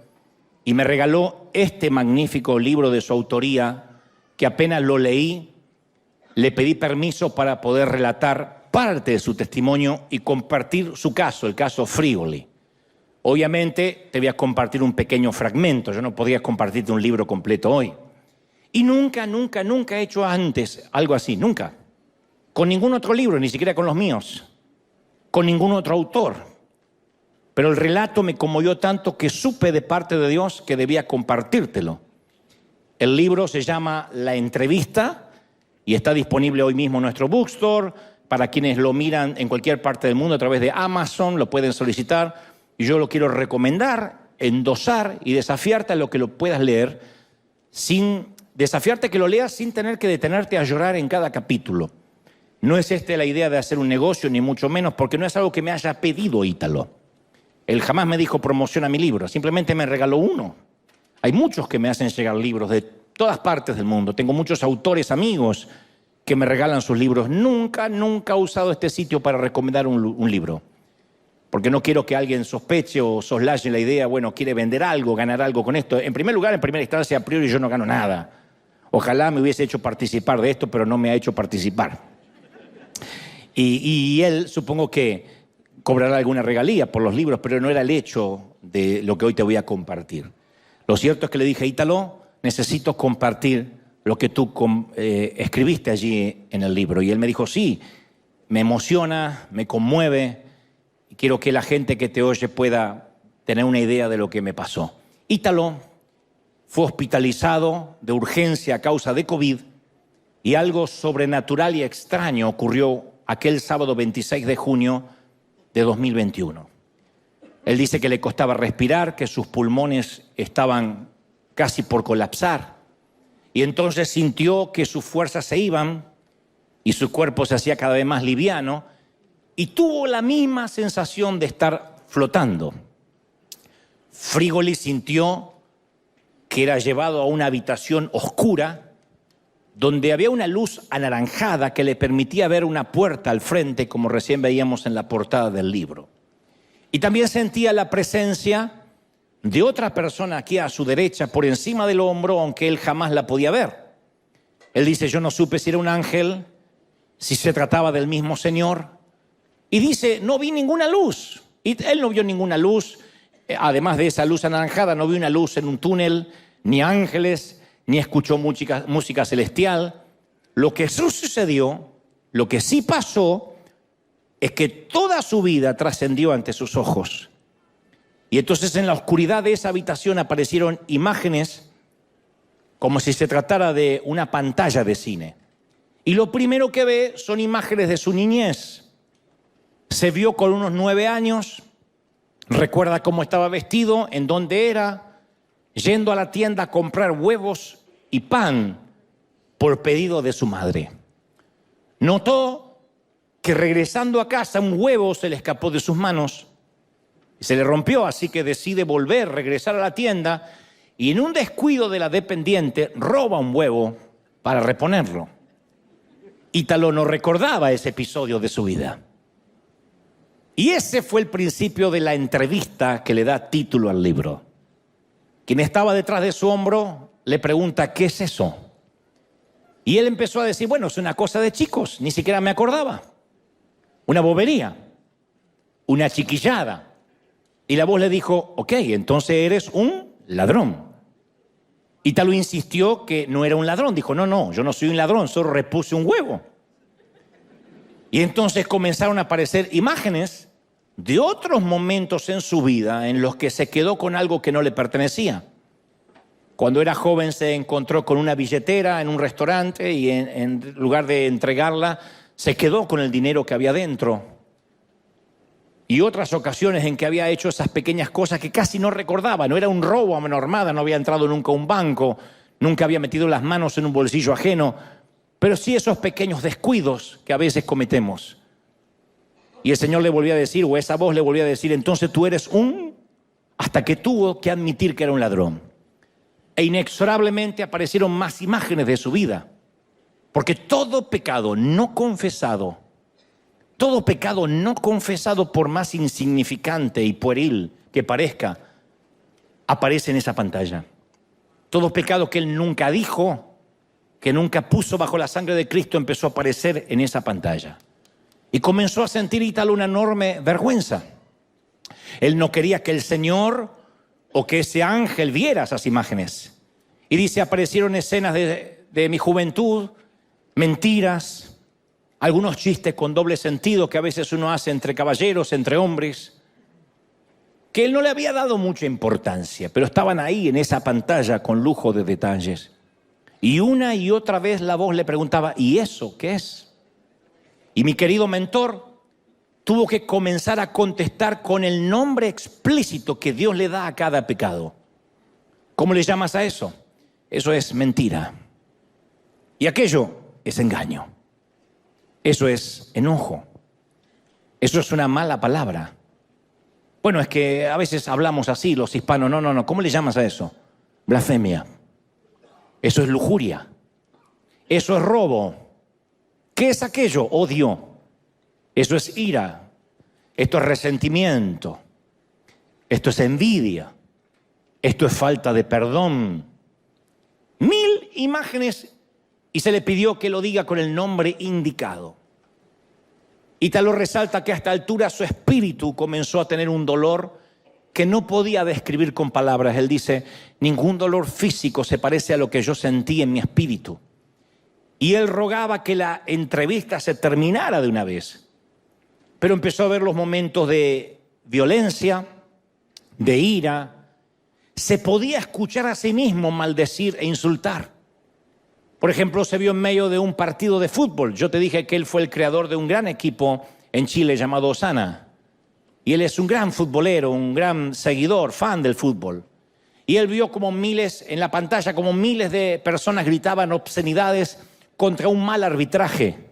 y me regaló este magnífico libro de su autoría, que apenas lo leí, le pedí permiso para poder relatar parte de su testimonio y compartir su caso, el caso Frioli. Obviamente te voy a compartir un pequeño fragmento, yo no podría compartirte un libro completo hoy. Y nunca he hecho antes algo así, nunca. Con ningún otro libro, ni siquiera con los míos, con ningún otro autor. Pero el relato me conmovió tanto que supe de parte de Dios que debía compartírtelo. El libro se llama La Entrevista y está disponible hoy mismo en nuestro bookstore. Para quienes lo miran en cualquier parte del mundo a través de Amazon, lo pueden solicitar. Y yo lo quiero recomendar, endosar y desafiarte a lo que lo puedas leer, desafiarte que lo leas sin tener que detenerte a llorar en cada capítulo. No es esta la idea de hacer un negocio, ni mucho menos, porque no es algo que me haya pedido Ítalo. Él jamás me dijo promociona mi libro, simplemente me regaló uno. Hay muchos que me hacen llegar libros de todas partes del mundo. Tengo muchos autores amigos que me regalan sus libros. Nunca he usado este sitio para recomendar un libro. Porque no quiero que alguien sospeche o soslaye la idea, bueno, quiere vender algo, ganar algo con esto. En primer lugar, en primera instancia, a priori yo no gano nada. Ojalá me hubiese hecho participar de esto, pero no me ha hecho participar. Y él supongo que cobrará alguna regalía por los libros, pero no era el hecho de lo que hoy te voy a compartir. Lo cierto es que le dije, Ítalo, necesito compartir lo que tú escribiste allí en el libro. Y él me dijo, sí, me emociona, me conmueve, y quiero que la gente que te oye pueda tener una idea de lo que me pasó. Ítalo fue hospitalizado de urgencia a causa de COVID y algo sobrenatural y extraño ocurrió aquel sábado 26 de junio de 2021. Él dice que le costaba respirar, que sus pulmones estaban casi por colapsar. Y entonces sintió que sus fuerzas se iban y su cuerpo se hacía cada vez más liviano y tuvo la misma sensación de estar flotando. Frigoli sintió que era llevado a una habitación oscura donde había una luz anaranjada que le permitía ver una puerta al frente, como recién veíamos en la portada del libro. Y también sentía la presencia de otra persona aquí a su derecha, por encima del hombro, aunque él jamás la podía ver. Él dice, yo no supe si era un ángel, si se trataba del mismo Señor. Y dice, no vi ninguna luz. Y él no vio ninguna luz. Además de esa luz anaranjada, no vio una luz en un túnel, ni ángeles, ni escuchó música celestial. Lo que sí sucedió, lo que sí pasó, es que toda su vida trascendió ante sus ojos. Y entonces en la oscuridad de esa habitación aparecieron imágenes como si se tratara de una pantalla de cine. Y lo primero que ve son imágenes de su niñez. Se vio con unos 9 años, recuerda cómo estaba vestido, en dónde era, yendo a la tienda a comprar huevos y pan por pedido de su madre. Notó que regresando a casa un huevo se le escapó de sus manos y se le rompió, así que decide volver, regresar a la tienda y en un descuido de la dependiente roba un huevo para reponerlo. Ítalo no recordaba ese episodio de su vida. Y ese fue el principio de la entrevista que le da título al libro. Quien estaba detrás de su hombro le pregunta, ¿qué es eso? Y él empezó a decir, bueno, es una cosa de chicos, ni siquiera me acordaba. Una bobería, una chiquillada. Y la voz le dijo, ok, entonces eres un ladrón. Ítalo insistió que no era un ladrón. Dijo, no, yo no soy un ladrón, solo repuse un huevo. Y entonces comenzaron a aparecer imágenes de otros momentos en su vida en los que se quedó con algo que no le pertenecía. Cuando era joven se encontró con una billetera en un restaurante y en lugar de entregarla, se quedó con el dinero que había dentro. Y otras ocasiones en que había hecho esas pequeñas cosas que casi no recordaba. No era un robo a mano armada, no había entrado nunca a un banco, nunca había metido las manos en un bolsillo ajeno, pero sí esos pequeños descuidos que a veces cometemos. Y el Señor le volvía a decir, o esa voz le volvía a decir, entonces tú eres hasta que tuvo que admitir que era un ladrón. E inexorablemente aparecieron más imágenes de su vida. Porque todo pecado no confesado, por más insignificante y pueril que parezca, aparece en esa pantalla. Todo pecado que él nunca dijo, que nunca puso bajo la sangre de Cristo, empezó a aparecer en esa pantalla. Y comenzó a sentir Ítalo una enorme vergüenza. Él no quería que el Señor o que ese ángel viera esas imágenes. Y dice, aparecieron escenas de mi juventud, mentiras, algunos chistes con doble sentido que a veces uno hace entre caballeros, entre hombres, que él no le había dado mucha importancia, pero estaban ahí en esa pantalla con lujo de detalles. Y una y otra vez la voz le preguntaba, ¿y eso qué es? Y mi querido mentor tuvo que comenzar a contestar con el nombre explícito que Dios le da a cada pecado. ¿Cómo le llamas a eso? Eso es mentira. Y aquello es engaño. Eso es enojo. Eso es una mala palabra. Bueno, es que a veces hablamos así los hispanos. No. ¿Cómo le llamas a eso? Blasfemia. Eso es lujuria. Eso es robo. ¿Qué es aquello? Odio. Eso es ira. Esto es resentimiento. Esto es envidia. Esto es falta de perdón. 1000 imágenes y se le pidió que lo diga con el nombre indicado. Ítalo resalta que a esta altura su espíritu comenzó a tener un dolor que no podía describir con palabras. Él dice, ningún dolor físico se parece a lo que yo sentí en mi espíritu. Y él rogaba que la entrevista se terminara de una vez. Pero empezó a ver los momentos de violencia, de ira. Se podía escuchar a sí mismo maldecir e insultar. Por ejemplo, se vio en medio de un partido de fútbol. Yo te dije que él fue el creador de un gran equipo en Chile llamado Osana. Y él es un gran futbolero, un gran seguidor, fan del fútbol. Y él vio como miles, en la pantalla, como miles de personas gritaban obscenidades contra un mal arbitraje.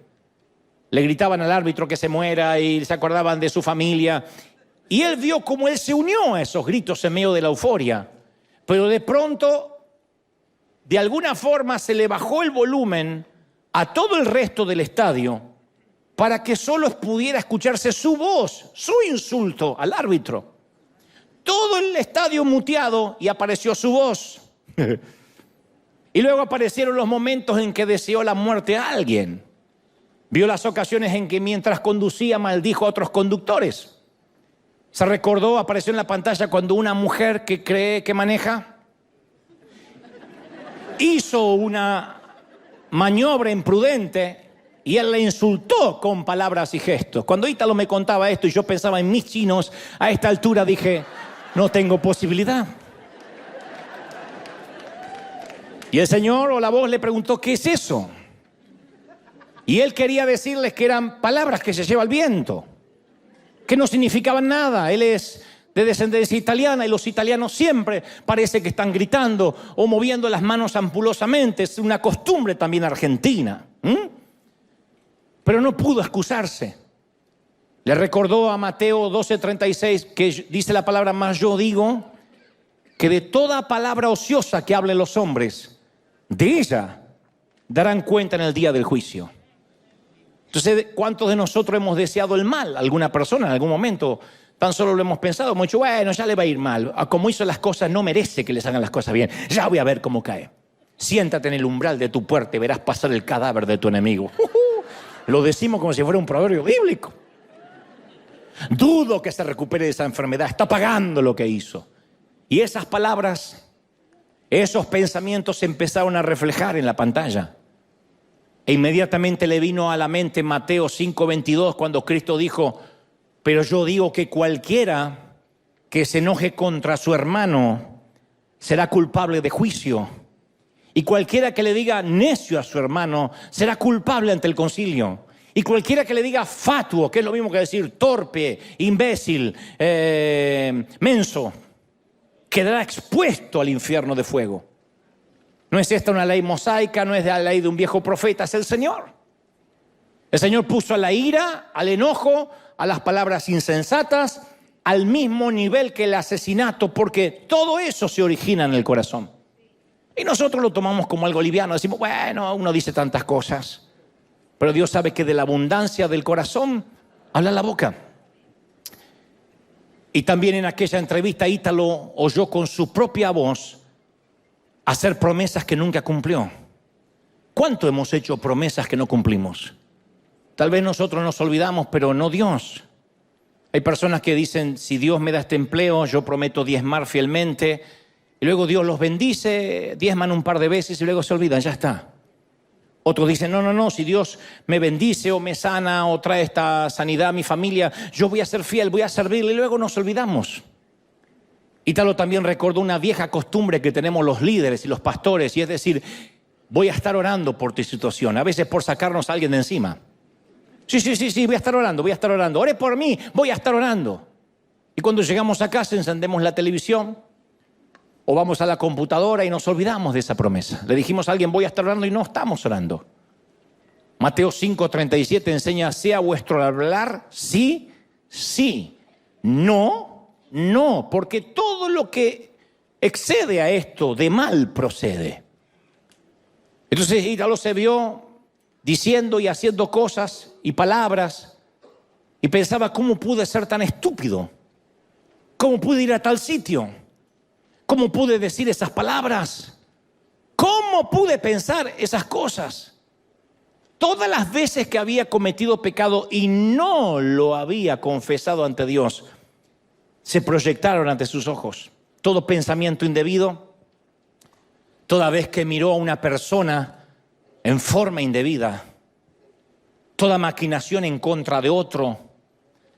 Le gritaban al árbitro que se muera y se acordaban de su familia. Y él vio cómo él se unió a esos gritos en medio de la euforia. Pero de pronto, de alguna forma, se le bajó el volumen a todo el resto del estadio para que solo pudiera escucharse su voz, su insulto al árbitro. Todo el estadio muteado y apareció su voz. Y luego aparecieron los momentos en que deseó la muerte a alguien. Vio las ocasiones en que mientras conducía maldijo a otros conductores. Se recordó, apareció en la pantalla cuando una mujer que cree que maneja hizo una maniobra imprudente y él le insultó con palabras y gestos. Cuando Ítalo me contaba esto y yo pensaba en mis chinos, a esta altura dije, no tengo posibilidad. Y el Señor o la voz le preguntó, ¿qué es eso? Y él quería decirles que eran palabras que se lleva el viento, que no significaban nada. Él es de descendencia italiana y los italianos siempre parece que están gritando o moviendo las manos ampulosamente. Es una costumbre también argentina. Pero no pudo excusarse. Le recordó a Mateo 12:36 que dice la palabra, más yo digo que de toda palabra ociosa que hablen los hombres, de ella darán cuenta en el día del juicio. Entonces, ¿cuántos de nosotros hemos deseado el mal a alguna persona en algún momento? Tan solo lo hemos pensado, hemos dicho, bueno, ya le va a ir mal. Como hizo las cosas, no merece que les hagan las cosas bien. Ya voy a ver cómo cae. Siéntate en el umbral de tu puerta y verás pasar el cadáver de tu enemigo. Lo decimos como si fuera un proverbio bíblico. Dudo que se recupere de esa enfermedad. Está pagando lo que hizo. Y esas palabras, esos pensamientos se empezaron a reflejar en la pantalla. E inmediatamente le vino a la mente Mateo 5:22 cuando Cristo dijo, pero yo digo que cualquiera que se enoje contra su hermano será culpable de juicio. Y cualquiera que le diga necio a su hermano será culpable ante el concilio. Y cualquiera que le diga fatuo, que es lo mismo que decir torpe, imbécil, menso, quedará expuesto al infierno de fuego. No es esta una ley mosaica, no es la ley de un viejo profeta, es el Señor. El Señor puso a la ira, al enojo, a las palabras insensatas, al mismo nivel que el asesinato, porque todo eso se origina en el corazón. Y nosotros lo tomamos como algo liviano, decimos, bueno, uno dice tantas cosas, pero Dios sabe que de la abundancia del corazón habla la boca. Y también en aquella entrevista Ítalo oyó con su propia voz hacer promesas que nunca cumplió. ¿Cuánto hemos hecho promesas que no cumplimos? Tal vez nosotros nos olvidamos, pero no Dios. Hay personas que dicen, si Dios me da este empleo, yo prometo diezmar fielmente. Y luego Dios los bendice, diezman un par de veces y luego se olvidan, ya está. Otros dicen, no, si Dios me bendice o me sana o trae esta sanidad a mi familia, yo voy a ser fiel, voy a servirle y luego nos olvidamos. Ítalo también recordó una vieja costumbre que tenemos los líderes y los pastores, y es decir, voy a estar orando por tu situación, a veces por sacarnos a alguien de encima. Sí, voy a estar orando, ore por mí, voy a estar orando. Y cuando llegamos a casa encendemos la televisión o vamos a la computadora y nos olvidamos de esa promesa. Le dijimos a alguien, voy a estar orando y no estamos orando. Mateo 5:37 enseña, sea vuestro hablar sí, sí, no, porque todo lo que excede a esto de mal procede. Entonces Ítalo se vio diciendo y haciendo cosas y palabras y pensaba, ¿cómo pude ser tan estúpido? ¿Cómo pude ir a tal sitio? ¿Cómo pude decir esas palabras? ¿Cómo pude pensar esas cosas? Todas las veces que había cometido pecado y no lo había confesado ante Dios, se proyectaron ante sus ojos. Todo pensamiento indebido, toda vez que miró a una persona en forma indebida, toda maquinación en contra de otro,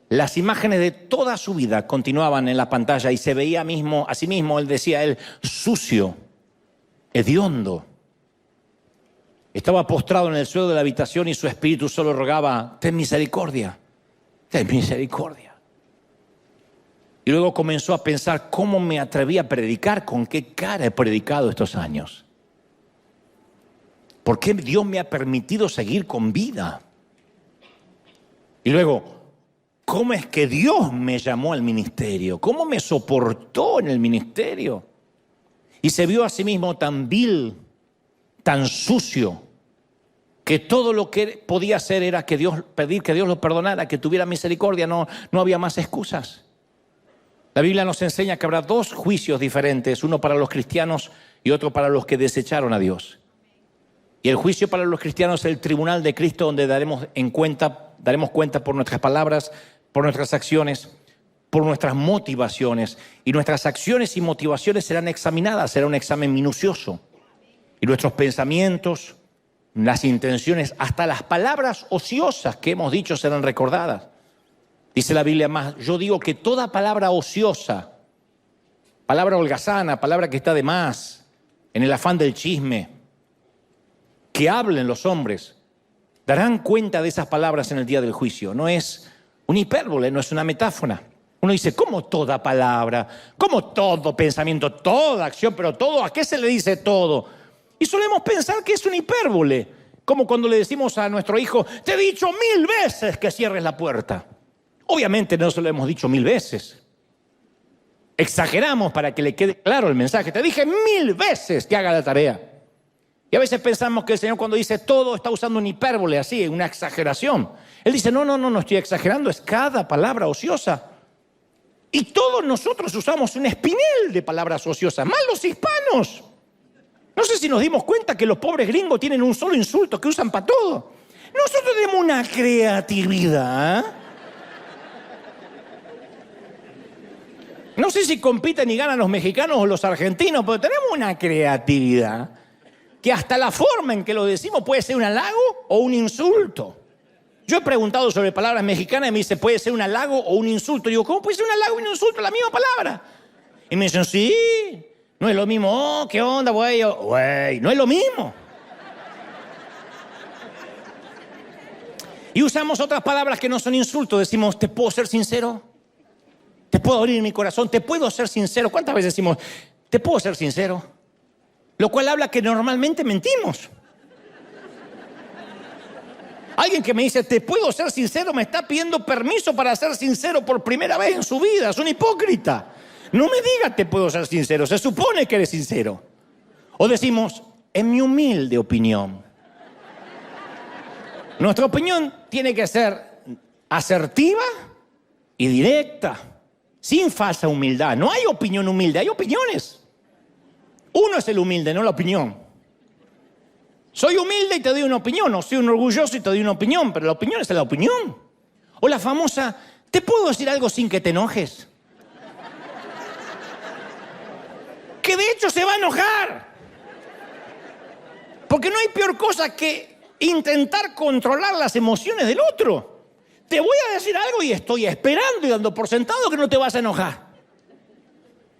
las imágenes de toda su vida continuaban en la pantalla y se veía a sí mismo, él decía, sucio, hediondo. Estaba postrado en el suelo de la habitación y su espíritu solo rogaba, ten misericordia, ten misericordia. Y luego comenzó a pensar cómo me atreví a predicar, con qué cara he predicado estos años. ¿Por qué Dios me ha permitido seguir con vida? Y luego, ¿cómo es que Dios me llamó al ministerio? ¿Cómo me soportó en el ministerio? Y se vio a sí mismo tan vil, tan sucio, que todo lo que podía hacer era pedir que Dios lo perdonara, que tuviera misericordia, no había más excusas. La Biblia nos enseña que habrá dos juicios diferentes, uno para los cristianos y otro para los que desecharon a Dios. Y el juicio para los cristianos es el tribunal de Cristo, donde daremos cuenta por nuestras palabras, por nuestras acciones, por nuestras motivaciones. Y nuestras acciones y motivaciones serán examinadas, será un examen minucioso. Y nuestros pensamientos, las intenciones, hasta las palabras ociosas que hemos dicho serán recordadas. Dice la Biblia más, yo digo que toda palabra ociosa, palabra holgazana, palabra que está de más, en el afán del chisme, que hablen los hombres, darán cuenta de esas palabras en el día del juicio. No es un hipérbole, no es una metáfora. Uno dice, ¿cómo toda palabra? ¿Cómo todo pensamiento? Toda acción, pero todo, ¿a qué se le dice todo? Y solemos pensar que es una hipérbole, como cuando le decimos a nuestro hijo, te he dicho 1000 veces que cierres la puerta. Obviamente no se lo hemos dicho 1000 veces. Exageramos para que le quede claro el mensaje. Te dije 1000 veces que haga la tarea. Y a veces pensamos que el Señor cuando dice todo está usando una hipérbole así, una exageración. Él dice, no estoy exagerando, es cada palabra ociosa. Y todos nosotros usamos un espinel de palabras ociosas, más los hispanos. No sé si nos dimos cuenta que los pobres gringos tienen un solo insulto que usan para todo. Nosotros tenemos una creatividad. No sé si compiten y ganan los mexicanos o los argentinos, pero tenemos una creatividad que hasta la forma en que lo decimos puede ser un halago o un insulto. Yo he preguntado sobre palabras mexicanas y me dice, puede ser un halago o un insulto. Y digo, ¿cómo puede ser un halago y un insulto? La misma palabra. Y me dicen, sí, no es lo mismo. Oh, ¿qué onda, güey? Güey, no es lo mismo. Y usamos otras palabras que no son insultos. Decimos, ¿te puedo ser sincero? ¿Te puedo abrir mi corazón? ¿Te puedo ser sincero? ¿Cuántas veces decimos, ¿te puedo ser sincero? Lo cual habla que normalmente mentimos. Alguien que me dice, ¿te puedo ser sincero? Me está pidiendo permiso para ser sincero por primera vez en su vida. Es un hipócrita. No me diga, te puedo ser sincero. Se supone que eres sincero. O decimos, en mi humilde opinión. Nuestra opinión tiene que ser asertiva y directa. Sin falsa humildad. No hay opinión humilde, hay opiniones. Uno es el humilde, no la opinión. Soy humilde y te doy una opinión, o soy un orgulloso y te doy una opinión, pero la opinión es la opinión. O la famosa, ¿te puedo decir algo sin que te enojes? Que de hecho se va a enojar. Porque no hay peor cosa que intentar controlar las emociones del otro. Te voy a decir algo y estoy esperando y dando por sentado que no te vas a enojar.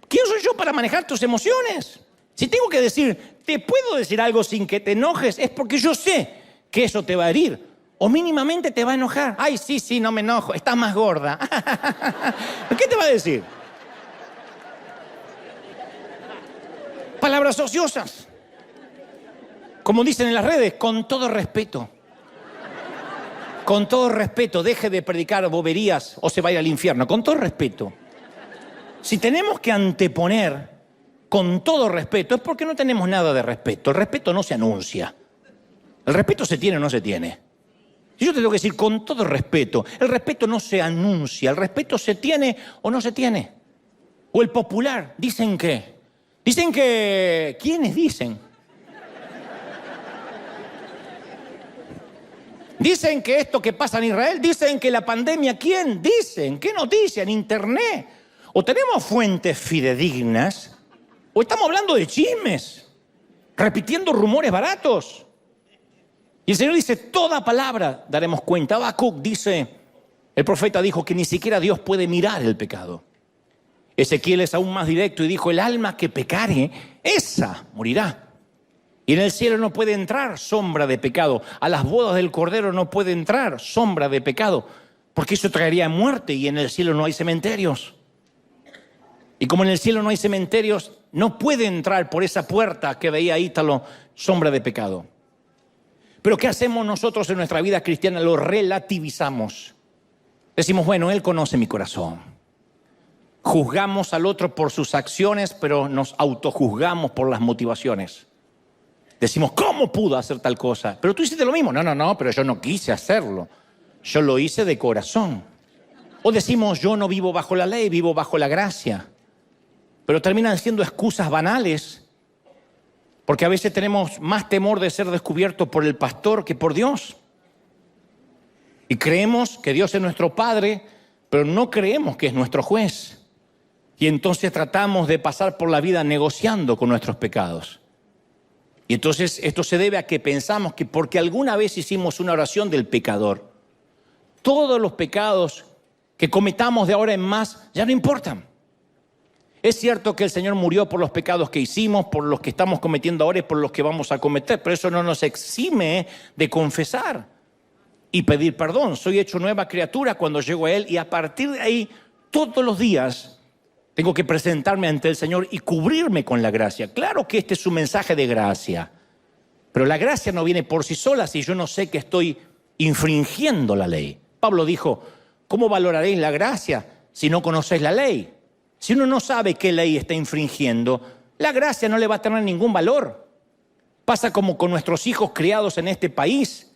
¿Quién soy yo para manejar tus emociones? Si tengo que decir, te puedo decir algo sin que te enojes, es porque yo sé que eso te va a herir. O mínimamente te va a enojar. Ay, sí, no me enojo, estás más gorda. ¿Qué te va a decir? Palabras ociosas. Como dicen en las redes, con todo respeto. Con todo respeto, deje de predicar boberías o se va a ir al infierno. Con todo respeto. Si tenemos que anteponer con todo respeto, es porque no tenemos nada de respeto. El respeto no se anuncia. El respeto se tiene o no se tiene. Si yo te tengo que decir con todo respeto, el respeto no se anuncia. El respeto se tiene o no se tiene. O el popular, ¿dicen qué? Dicen que... ¿Quiénes dicen? Dicen que esto que pasa en Israel, dicen que la pandemia, ¿quién? Dicen, ¿qué noticia? En internet. O tenemos fuentes fidedignas, o estamos hablando de chismes, repitiendo rumores baratos. Y el Señor dice, toda palabra daremos cuenta. Habacuc dice, el profeta dijo que ni siquiera Dios puede mirar el pecado. Ezequiel es aún más directo y dijo, el alma que pecare, esa morirá. Y en el cielo no puede entrar sombra de pecado. A las bodas del Cordero no puede entrar sombra de pecado, porque eso traería muerte y en el cielo no hay cementerios. Y como en el cielo no hay cementerios, no puede entrar por esa puerta que veía Ítalo, sombra de pecado. Pero ¿qué hacemos nosotros en nuestra vida cristiana? Lo relativizamos. Decimos, bueno, Él conoce mi corazón. Juzgamos al otro por sus acciones, pero nos autojuzgamos por las motivaciones. Decimos, ¿cómo pudo hacer tal cosa? Pero tú hiciste lo mismo. No, pero yo no quise hacerlo. Yo lo hice de corazón. O decimos, yo no vivo bajo la ley, vivo bajo la gracia. Pero terminan siendo excusas banales, porque a veces tenemos más temor de ser descubiertos por el pastor que por Dios. Y creemos que Dios es nuestro Padre, pero no creemos que es nuestro juez. Y entonces tratamos de pasar por la vida negociando con nuestros pecados. Y entonces esto se debe a que pensamos que porque alguna vez hicimos una oración del pecador, todos los pecados que cometamos de ahora en más ya no importan. Es cierto que el Señor murió por los pecados que hicimos, por los que estamos cometiendo ahora y por los que vamos a cometer, pero eso no nos exime de confesar y pedir perdón. Soy hecho nueva criatura cuando llego a Él y a partir de ahí, todos los días, tengo que presentarme ante el Señor y cubrirme con la gracia. Claro que este es un mensaje de gracia, pero la gracia no viene por sí sola si yo no sé que estoy infringiendo la ley. Pablo dijo, ¿cómo valoraréis la gracia si no conocéis la ley? Si uno no sabe qué ley está infringiendo, la gracia no le va a tener ningún valor. Pasa como con nuestros hijos criados en este país.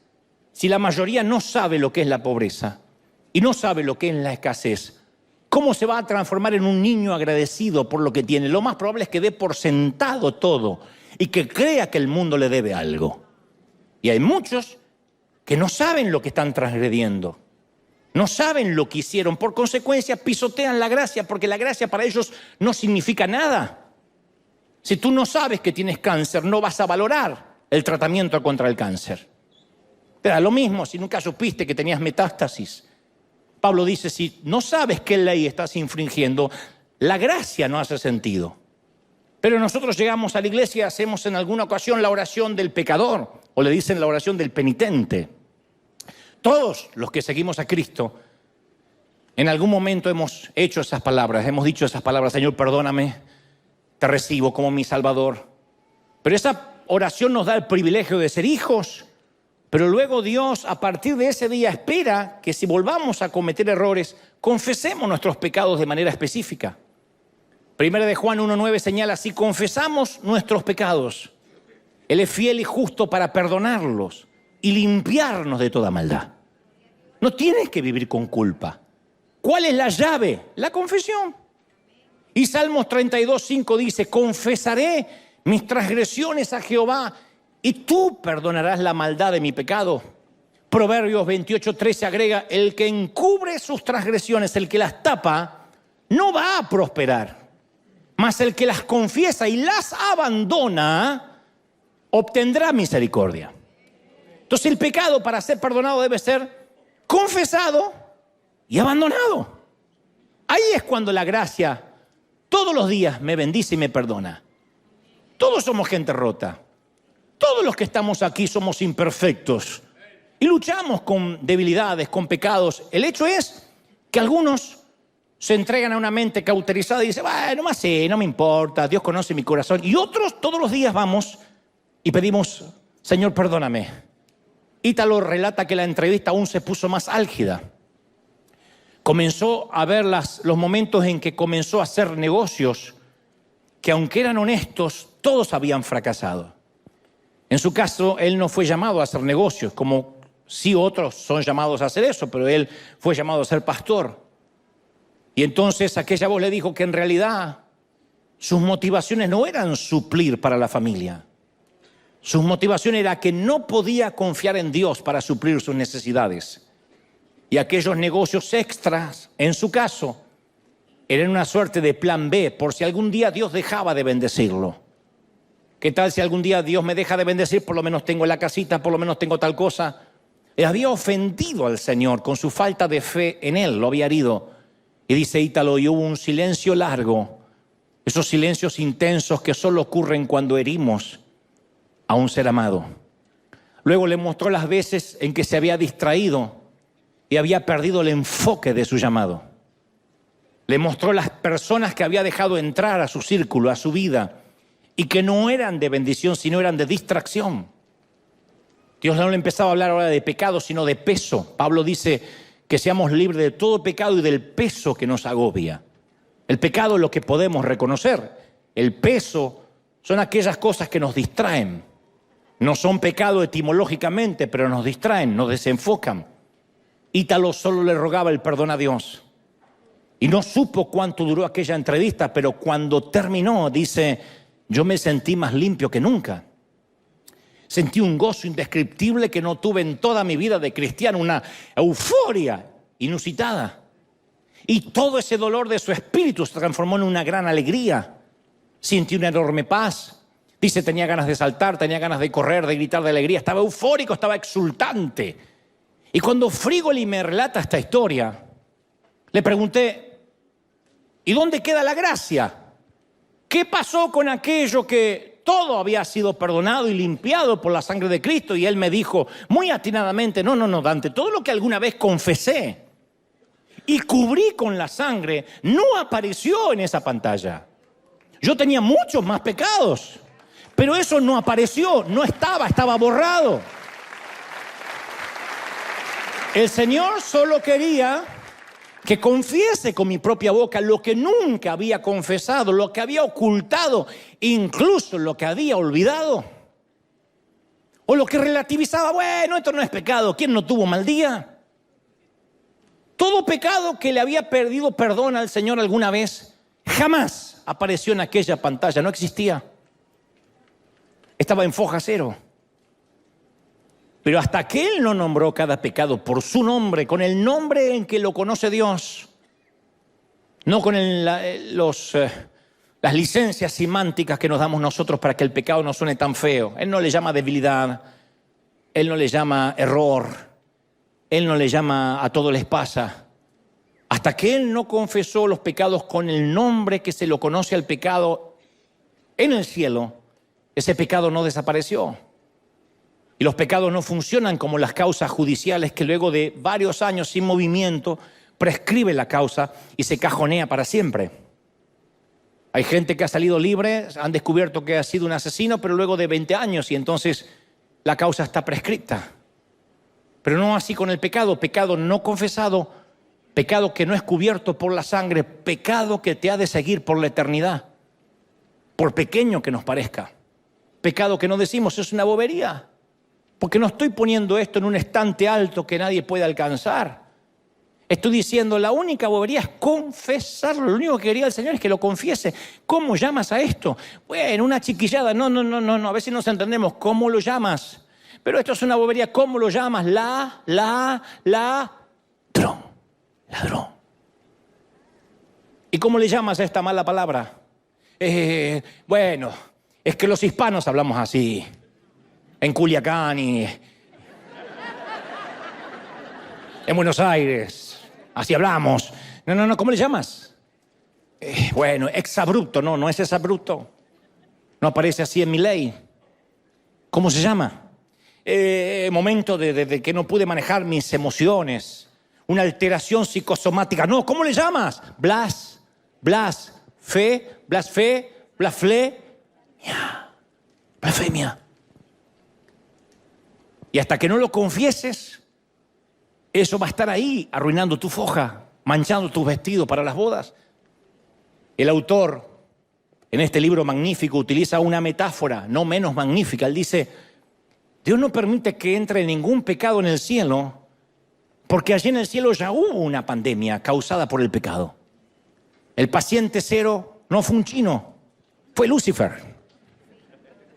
Si la mayoría no sabe lo que es la pobreza y no sabe lo que es la escasez, ¿cómo se va a transformar en un niño agradecido por lo que tiene? Lo más probable es que dé por sentado todo y que crea que el mundo le debe algo. Y hay muchos que no saben lo que están transgrediendo. No saben lo que hicieron, por consecuencia pisotean la gracia, porque la gracia para ellos no significa nada. Si tú no sabes que tienes cáncer, no vas a valorar el tratamiento contra el cáncer. Te da lo mismo si nunca supiste que tenías metástasis. Pablo dice, si no sabes qué ley estás infringiendo, la gracia no hace sentido. Pero nosotros llegamos a la iglesia y hacemos en alguna ocasión la oración del pecador, o le dicen la oración del penitente. Todos los que seguimos a Cristo, en algún momento hemos hecho esas palabras, hemos dicho esas palabras, Señor, perdóname, te recibo como mi Salvador. Pero esa oración nos da el privilegio de ser hijos, pero luego Dios, a partir de ese día, espera que si volvamos a cometer errores, confesemos nuestros pecados de manera específica. Primera de Juan 1:9 señala, si confesamos nuestros pecados, Él es fiel y justo para perdonarlos y limpiarnos de toda maldad. No tienes que vivir con culpa. ¿Cuál es la llave? La confesión. Y Salmos 32:5 dice, confesaré mis transgresiones a Jehová y tú perdonarás la maldad de mi pecado. Proverbios 28:13 agrega, el que encubre sus transgresiones, el que las tapa, no va a prosperar. Mas el que las confiesa y las abandona, obtendrá misericordia. Entonces el pecado para ser perdonado debe ser confesado y abandonado. Ahí es cuando la gracia todos los días me bendice y me perdona. Todos somos gente rota. Todos los que estamos aquí somos imperfectos y luchamos con debilidades, con pecados. El hecho es que algunos se entregan a una mente cauterizada y dicen, bueno, más sí, no me importa, Dios conoce mi corazón. Y otros todos los días vamos y pedimos, Señor, perdóname. Ítalo relata que la entrevista aún se puso más álgida. Comenzó a ver los momentos en que comenzó a hacer negocios que aunque eran honestos, todos habían fracasado. En su caso, él no fue llamado a hacer negocios, como sí otros son llamados a hacer eso, pero él fue llamado a ser pastor. Y entonces aquella voz le dijo que en realidad sus motivaciones no eran suplir para la familia. Su motivación era que no podía confiar en Dios para suplir sus necesidades. Y aquellos negocios extras, en su caso, eran una suerte de plan B, por si algún día Dios dejaba de bendecirlo. ¿Qué tal si algún día Dios me deja de bendecir? Por lo menos tengo la casita, por lo menos tengo tal cosa. Había ofendido al Señor con su falta de fe en Él, lo había herido. Y dice Ítalo, y hubo un silencio largo, esos silencios intensos que solo ocurren cuando herimos a un ser amado. Luego le mostró las veces en que se había distraído y había perdido el enfoque de su llamado. Le mostró las personas que había dejado entrar a su círculo, a su vida, y que no eran de bendición, sino eran de distracción. Dios no le empezaba a hablar ahora de pecado, sino de peso. Pablo dice que seamos libres de todo pecado y del peso que nos agobia. El pecado es lo que podemos reconocer. El peso son aquellas cosas que nos distraen. No son pecado etimológicamente, pero nos distraen, nos desenfocan. Ítalo solo le rogaba el perdón a Dios. Y no supo cuánto duró aquella entrevista, pero cuando terminó, dice, yo me sentí más limpio que nunca. Sentí un gozo indescriptible que no tuve en toda mi vida de cristiano, una euforia inusitada. Y todo ese dolor de su espíritu se transformó en una gran alegría. Sintió una enorme paz. Dice, tenía ganas de saltar, tenía ganas de correr, de gritar de alegría. Estaba eufórico, estaba exultante. Y cuando Frígoli me relata esta historia, le pregunté, ¿y dónde queda la gracia? ¿Qué pasó con aquello que todo había sido perdonado y limpiado por la sangre de Cristo? Y él me dijo muy atinadamente, no, Dante, todo lo que alguna vez confesé y cubrí con la sangre no apareció en esa pantalla. Yo tenía muchos más pecados, pero eso no apareció, no estaba borrado. El Señor solo quería que confiese con mi propia boca lo que nunca había confesado, lo que había ocultado, incluso lo que había olvidado. O lo que relativizaba, bueno, esto no es pecado, ¿quién no tuvo mal día? Todo pecado que le había pedido perdón al Señor alguna vez, jamás apareció en aquella pantalla, no existía. Estaba en foja cero. Pero hasta que Él no nombró cada pecado por su nombre, con el nombre en que lo conoce Dios, no con las licencias semánticas que nos damos nosotros para que el pecado no suene tan feo. Él no le llama debilidad, Él no le llama error, Él no le llama a todo les pasa. Hasta que Él no confesó los pecados con el nombre que se lo conoce al pecado en el cielo, ese pecado no desapareció. Y los pecados no funcionan como las causas judiciales que luego de varios años sin movimiento prescribe la causa y se cajonea para siempre. Hay gente que ha salido libre, han descubierto que ha sido un asesino, pero luego de 20 años y entonces la causa está prescripta. Pero no así con el pecado, pecado no confesado, pecado que no es cubierto por la sangre, pecado que te ha de seguir por la eternidad, por pequeño que nos parezca. Pecado que no decimos es una bobería. Porque no estoy poniendo esto en un estante alto que nadie puede alcanzar. Estoy diciendo, la única bobería es confesarlo. Lo único que quería el Señor es que lo confiese. ¿Cómo llamas a esto? Bueno, una chiquillada. No. A ver si nos entendemos. ¿Cómo lo llamas? Pero esto es una bobería. ¿Cómo lo llamas? Ladrón. ¿Y cómo le llamas a esta mala palabra? Bueno, es que los hispanos hablamos así. En Culiacán y en Buenos Aires, así hablamos. No, ¿cómo le llamas? Bueno, exabrupto, no es exabrupto. No aparece así en mi ley. ¿Cómo se llama? Momento de que no pude manejar mis emociones. Una alteración psicosomática. No, ¿cómo le llamas? Blasfemia. Y hasta que no lo confieses, eso va a estar ahí, arruinando tu foja, manchando tus vestidos para las bodas. El autor, en este libro magnífico, utiliza una metáfora no menos magnífica. Él dice, Dios no permite que entre ningún pecado en el cielo, porque allí en el cielo ya hubo una pandemia causada por el pecado. El paciente cero no fue un chino, fue Lucifer.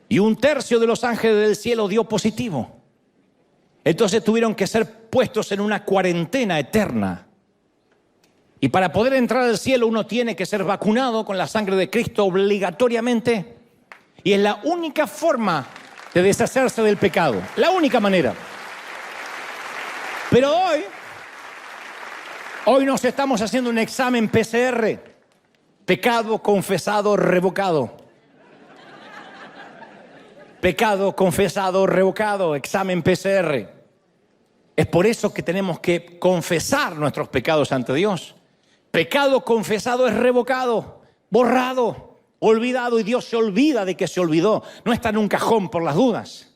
Y 1/3 de los ángeles del cielo dio positivo. Entonces tuvieron que ser puestos en una cuarentena eterna. Y para poder entrar al cielo uno tiene que ser vacunado con la sangre de Cristo obligatoriamente. Y es la única forma de deshacerse del pecado. La única manera. Pero hoy nos estamos haciendo un examen PCR. Pecado confesado, revocado. Pecado confesado, revocado. Examen PCR. Es por eso que tenemos que confesar nuestros pecados ante Dios. Pecado confesado es revocado, borrado, olvidado, y Dios se olvida de que se olvidó. No está en un cajón por las dudas.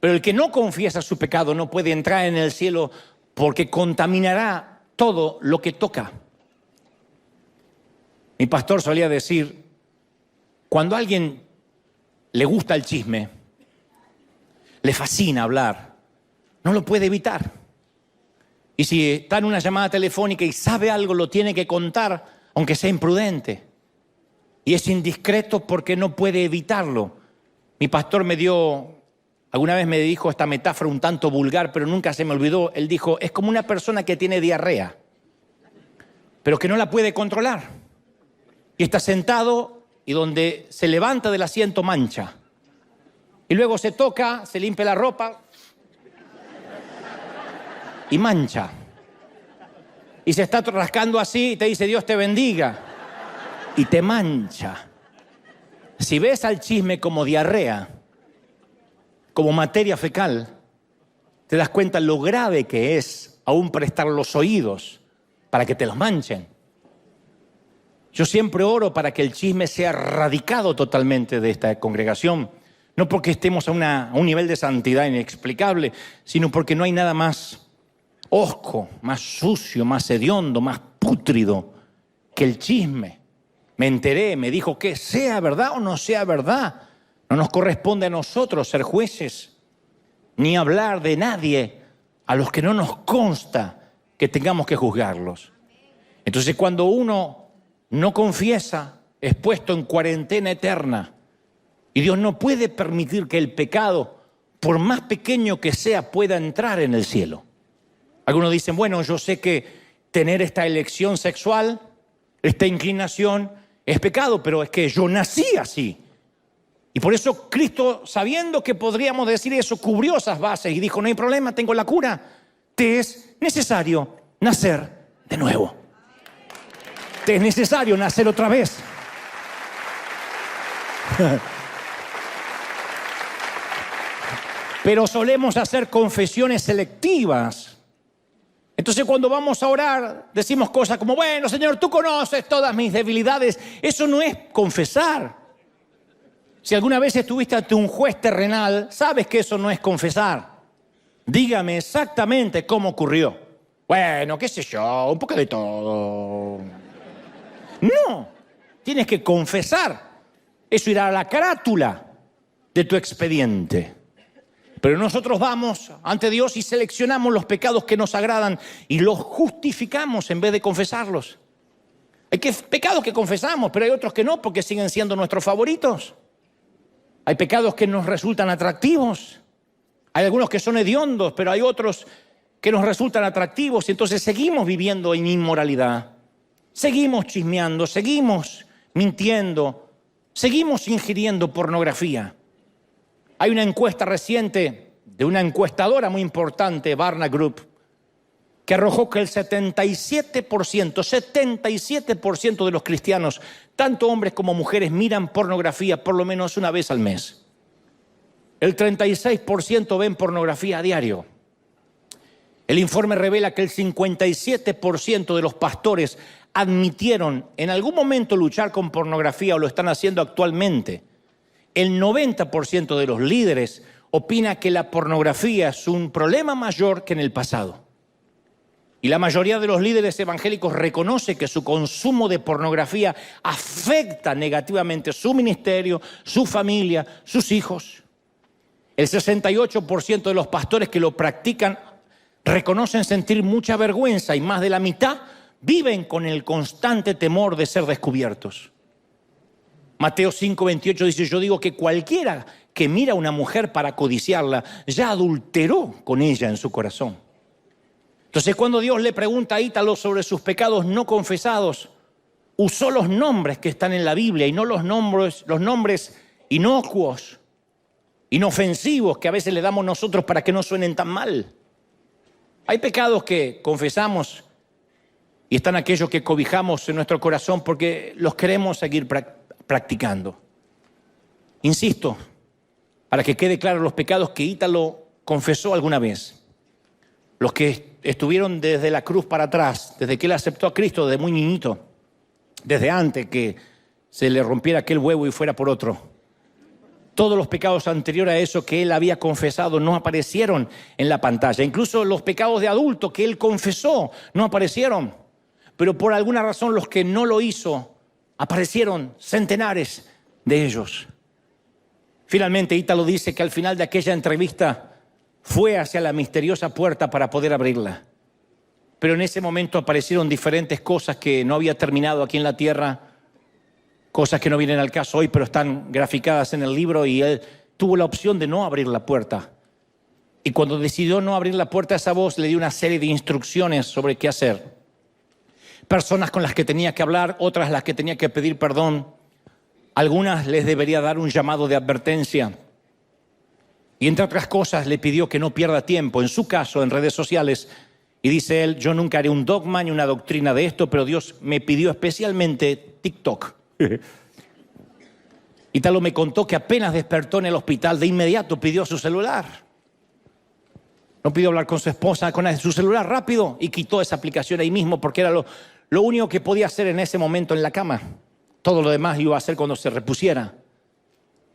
Pero el que no confiesa su pecado no puede entrar en el cielo porque contaminará todo lo que toca. Mi pastor solía decir, cuando a alguien le gusta el chisme, le fascina hablar, no lo puede evitar. Y si está en una llamada telefónica y sabe algo, lo tiene que contar, aunque sea imprudente. Y es indiscreto porque no puede evitarlo. Mi pastor alguna vez me dijo esta metáfora un tanto vulgar, pero nunca se me olvidó. Él dijo, es como una persona que tiene diarrea, pero que no la puede controlar. Y está sentado y donde se levanta del asiento mancha. Y luego se toca, se limpia la ropa y mancha. Y se está rascando así y te dice, Dios te bendiga. Y te mancha. Si ves al chisme como diarrea, como materia fecal, te das cuenta lo grave que es aún prestar los oídos para que te los manchen. Yo siempre oro para que el chisme sea erradicado totalmente de esta congregación, no porque estemos a un nivel de santidad inexplicable, sino porque no hay nada más hosco, más sucio, más hediondo, más pútrido que el chisme. Me enteré, me dijo que sea verdad o no sea verdad. No nos corresponde a nosotros ser jueces, ni hablar de nadie a los que no nos consta que tengamos que juzgarlos. Entonces, cuando uno no confiesa, es puesto en cuarentena eterna. Y Dios no puede permitir que el pecado, por más pequeño que sea, pueda entrar en el cielo. Algunos dicen, bueno, yo sé que tener esta elección sexual, esta inclinación, es pecado, pero es que yo nací así. Y por eso Cristo, sabiendo que podríamos decir eso, cubrió esas bases y dijo, no hay problema, tengo la cura. Te es necesario nacer de nuevo. Te es necesario nacer otra vez. Pero solemos hacer confesiones selectivas. Entonces cuando vamos a orar, decimos cosas como, bueno, Señor, tú conoces todas mis debilidades. Eso no es confesar. Si alguna vez estuviste ante un juez terrenal, sabes que eso no es confesar. Dígame exactamente cómo ocurrió. Bueno, qué sé yo, un poco de todo. No, tienes que confesar. Eso irá a la carátula de tu expediente. Pero nosotros vamos ante Dios y seleccionamos los pecados que nos agradan y los justificamos en vez de confesarlos. Hay pecados que confesamos, pero hay otros que no, porque siguen siendo nuestros favoritos. Hay pecados que nos resultan atractivos. Hay algunos que son hediondos, pero hay otros que nos resultan atractivos. Y entonces seguimos viviendo en inmoralidad. Seguimos chismeando, seguimos mintiendo, seguimos ingiriendo pornografía. Hay una encuesta reciente de una encuestadora muy importante, Barna Group, que arrojó que el 77% de los cristianos, tanto hombres como mujeres, miran pornografía por lo menos una vez al mes. El 36% ven pornografía a diario. El informe revela que el 57% de los pastores admitieron en algún momento luchar con pornografía o lo están haciendo actualmente. El 90% de los líderes opina que la pornografía es un problema mayor que en el pasado. Y la mayoría de los líderes evangélicos reconoce que su consumo de pornografía afecta negativamente su ministerio, su familia, sus hijos. El 68% de los pastores que lo practican reconocen sentir mucha vergüenza y más de la mitad viven con el constante temor de ser descubiertos. Mateo 5:28 dice, yo digo que cualquiera que mira a una mujer para codiciarla, ya adulteró con ella en su corazón. Entonces cuando Dios le pregunta a Ítalo sobre sus pecados no confesados, usó los nombres que están en la Biblia y no los nombres inocuos, inofensivos que a veces le damos nosotros para que no suenen tan mal. Hay pecados que confesamos y están aquellos que cobijamos en nuestro corazón porque los queremos seguir practicando. Insisto, para que quede claro los pecados que Ítalo confesó alguna vez. Los que estuvieron desde la cruz para atrás, desde que él aceptó a Cristo, desde muy niñito, desde antes que se le rompiera aquel huevo y fuera por otro. Todos los pecados anteriores a eso que él había confesado no aparecieron en la pantalla. Incluso los pecados de adulto que él confesó no aparecieron. Pero por alguna razón los que no lo hizo, aparecieron centenares de ellos. Finalmente, Ítalo dice que al final de aquella entrevista fue hacia la misteriosa puerta para poder abrirla. Pero en ese momento aparecieron diferentes cosas que no había terminado aquí en la tierra, cosas que no vienen al caso hoy, pero están graficadas en el libro, y él tuvo la opción de no abrir la puerta. Y cuando decidió no abrir la puerta, esa voz le dio una serie de instrucciones sobre qué hacer. Personas con las que tenía que hablar, otras las que tenía que pedir perdón. Algunas les debería dar un llamado de advertencia. Y entre otras cosas le pidió que no pierda tiempo, en su caso, en redes sociales. Y dice él, yo nunca haré un dogma ni una doctrina de esto, pero Dios me pidió especialmente TikTok. Ítalo me contó que apenas despertó en el hospital, de inmediato pidió su celular. No pidió hablar con su esposa, con su celular rápido, y quitó esa aplicación ahí mismo porque era lo único que podía hacer en ese momento en la cama. Todo lo demás lo iba a hacer cuando se repusiera.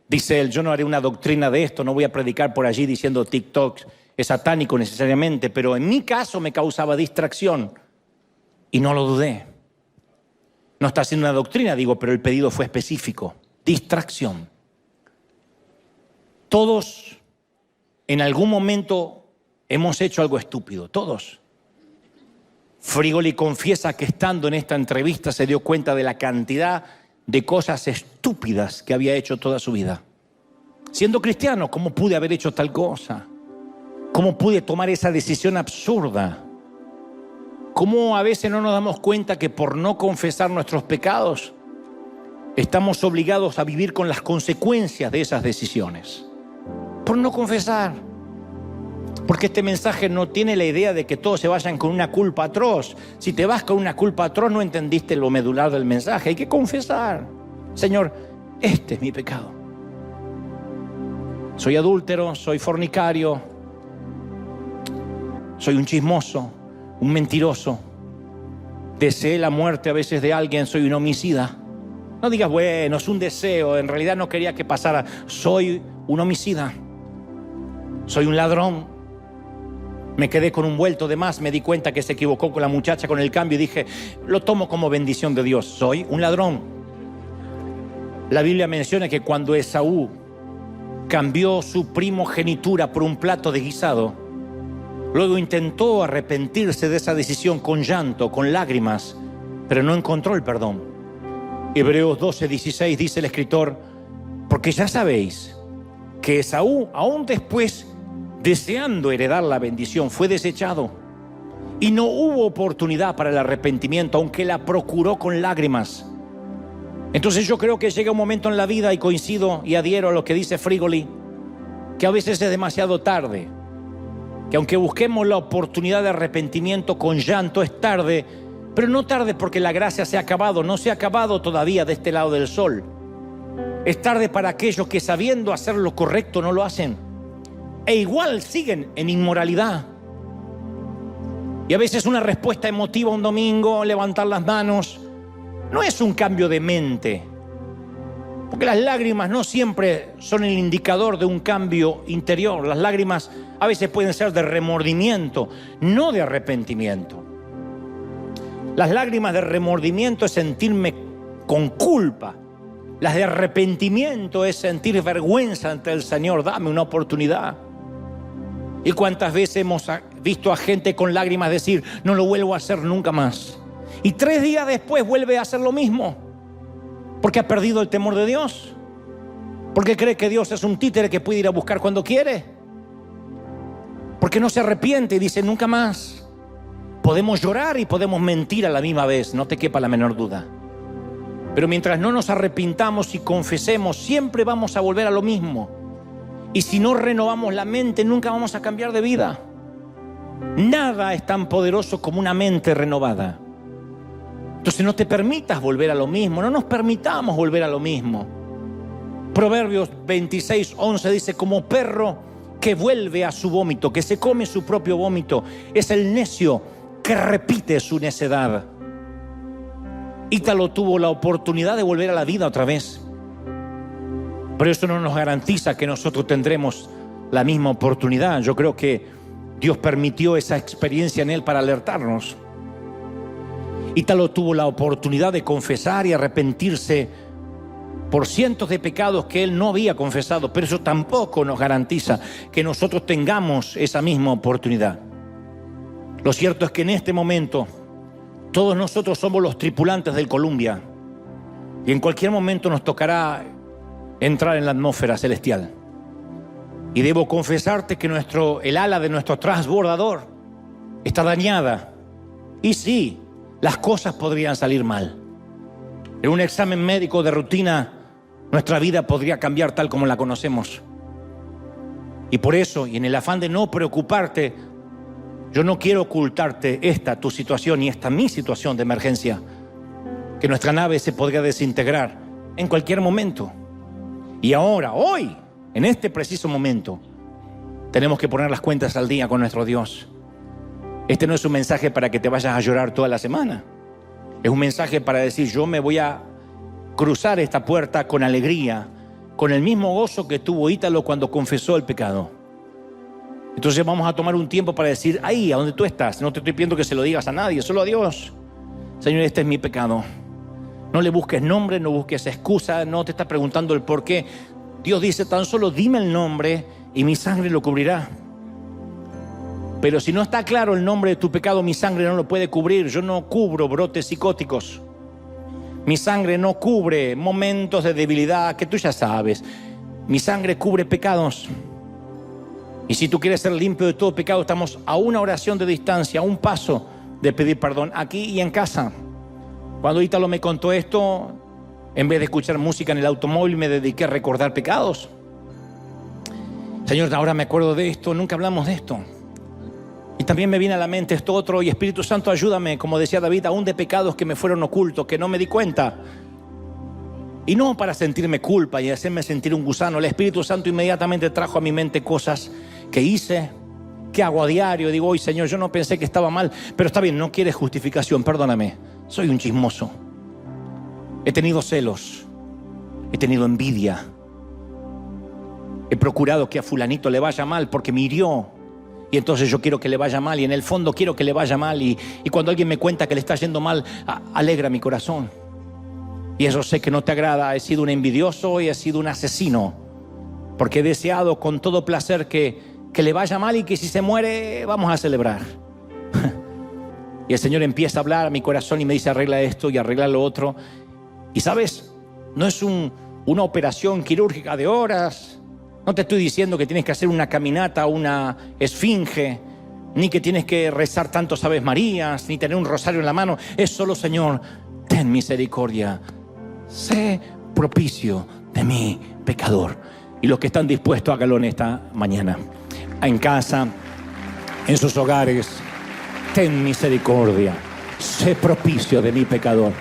Dice él, yo no haré una doctrina de esto, no voy a predicar por allí diciendo TikTok es satánico necesariamente, pero en mi caso me causaba distracción y no lo dudé. No está haciendo una doctrina, digo, pero el pedido fue específico. Distracción. Todos en algún momento hemos hecho algo estúpido, todos. Frigoli confiesa que estando en esta entrevista se dio cuenta de la cantidad de cosas estúpidas que había hecho toda su vida. Siendo cristiano, ¿cómo pude haber hecho tal cosa? ¿Cómo pude tomar esa decisión absurda? ¿Cómo a veces no nos damos cuenta que por no confesar nuestros pecados estamos obligados a vivir con las consecuencias de esas decisiones? Por no confesar. Porque este mensaje no tiene la idea de que todos se vayan con una culpa atroz. Si te vas con una culpa atroz, no entendiste lo medular del mensaje. Hay que confesar. Señor, este es mi pecado. Soy adúltero, soy fornicario, soy un chismoso, un mentiroso. Deseé la muerte a veces de alguien, soy un homicida. No digas, bueno, es un deseo, en realidad no quería que pasara. Soy un homicida. Soy un ladrón. Me quedé con un vuelto de más, me di cuenta que se equivocó con la muchacha con el cambio y dije, lo tomo como bendición de Dios. Soy un ladrón. La Biblia menciona que cuando Esaú cambió su primogenitura por un plato de guisado, luego intentó arrepentirse de esa decisión con llanto, con lágrimas, pero no encontró el perdón. Hebreos 12:16 dice el escritor, porque ya sabéis que Esaú, aún después deseando heredar la bendición, fue desechado y no hubo oportunidad para el arrepentimiento, aunque la procuró con lágrimas. Entonces yo creo que llega un momento en la vida, y coincido y adhiero a lo que dice Frigoli, que a veces es demasiado tarde, que aunque busquemos la oportunidad de arrepentimiento con llanto, es tarde, pero no tarde porque la gracia se ha acabado, no se ha acabado todavía de este lado del sol. Es tarde para aquellos que sabiendo hacer lo correcto no lo hacen, e igual siguen en inmoralidad. Y a veces una respuesta emotiva un domingo, levantar las manos, no es un cambio de mente, porque las lágrimas no siempre son el indicador de un cambio interior. Las lágrimas a veces pueden ser de remordimiento, no de arrepentimiento. Las lágrimas de remordimiento es sentirme con culpa. Las de arrepentimiento es sentir vergüenza ante el Señor. Dame una oportunidad. ¿Y cuántas veces hemos visto a gente con lágrimas decir, no lo vuelvo a hacer nunca más? Y 3 días después vuelve a hacer lo mismo, porque ha perdido el temor de Dios, porque cree que Dios es un títere que puede ir a buscar cuando quiere, porque no se arrepiente y dice nunca más. Podemos llorar y podemos mentir a la misma vez, no te quepa la menor duda. Pero mientras no nos arrepintamos y confesemos, siempre vamos a volver a lo mismo. Y si no renovamos la mente, nunca vamos a cambiar de vida. Nada es tan poderoso como una mente renovada. Entonces no te permitas volver a lo mismo, no nos permitamos volver a lo mismo. Proverbios 26:11 dice, como perro que vuelve a su vómito, que se come su propio vómito. Es el necio que repite su necedad. Ítalo tuvo la oportunidad de volver a la vida otra vez, pero eso no nos garantiza que nosotros tendremos la misma oportunidad. Yo creo que Dios permitió esa experiencia en él para alertarnos. Ítalo tuvo la oportunidad de confesar y arrepentirse por cientos de pecados que él no había confesado, pero eso tampoco nos garantiza que nosotros tengamos esa misma oportunidad. Lo cierto es que en este momento todos nosotros somos los tripulantes del Columbia y en cualquier momento nos tocará entrar en la atmósfera celestial. Y debo confesarte que el ala de nuestro transbordador está dañada. Y sí, las cosas podrían salir mal. En un examen médico de rutina, nuestra vida podría cambiar tal como la conocemos. Y por eso, y en el afán de no preocuparte, yo no quiero ocultarte tu situación y mi situación de emergencia, que nuestra nave se podría desintegrar en cualquier momento. Y ahora, hoy, en este preciso momento, tenemos que poner las cuentas al día con nuestro Dios. Este no es un mensaje para que te vayas a llorar toda la semana. Es un mensaje para decir, yo me voy a cruzar esta puerta con alegría, con el mismo gozo que tuvo Ítalo cuando confesó el pecado. Entonces vamos a tomar un tiempo para decir, ahí, a donde tú estás, no te estoy pidiendo que se lo digas a nadie, solo a Dios. Señor, este es mi pecado. No le busques nombre, no busques excusa, no te está preguntando el por qué. Dios dice, tan solo dime el nombre y mi sangre lo cubrirá. Pero si no está claro el nombre de tu pecado, mi sangre no lo puede cubrir. Yo no cubro brotes psicóticos. Mi sangre no cubre momentos de debilidad que tú ya sabes. Mi sangre cubre pecados. Y si tú quieres ser limpio de todo pecado, estamos a una oración de distancia, a un paso de pedir perdón, aquí y en casa. Cuando Ítalo me contó esto, en vez de escuchar música en el automóvil, me dediqué a recordar pecados. Señor, ahora me acuerdo de esto, nunca hablamos de esto. Y también me viene a la mente esto otro, y Espíritu Santo, ayúdame, como decía David, aún de pecados que me fueron ocultos, que no me di cuenta. Y no para sentirme culpa y hacerme sentir un gusano. El Espíritu Santo inmediatamente trajo a mi mente cosas que hice, que hago a diario. Digo, hoy Señor, yo no pensé que estaba mal, pero está bien, no quieres justificación, perdóname. Soy un chismoso. He tenido celos, he tenido envidia. He procurado que a fulanito le vaya mal porque me hirió. Y entonces yo quiero que le vaya mal y en el fondo quiero que le vaya mal. Y cuando alguien me cuenta que le está yendo mal, alegra mi corazón. Y eso sé que no te agrada. He sido un envidioso y he sido un asesino. Porque he deseado con todo placer que le vaya mal y que si se muere vamos a celebrar. Y el Señor empieza a hablar a mi corazón y me dice, arregla esto y arregla lo otro. Y sabes, no es una operación quirúrgica de horas. No te estoy diciendo que tienes que hacer una caminata, una esfinge, ni que tienes que rezar tantos Aves Marías, ni tener un rosario en la mano. Es solo, Señor, ten misericordia. Sé propicio de mi pecador. Y los que están dispuestos, háganlo en esta mañana. En casa, en sus hogares, ten misericordia. Sé propicio de mi pecador.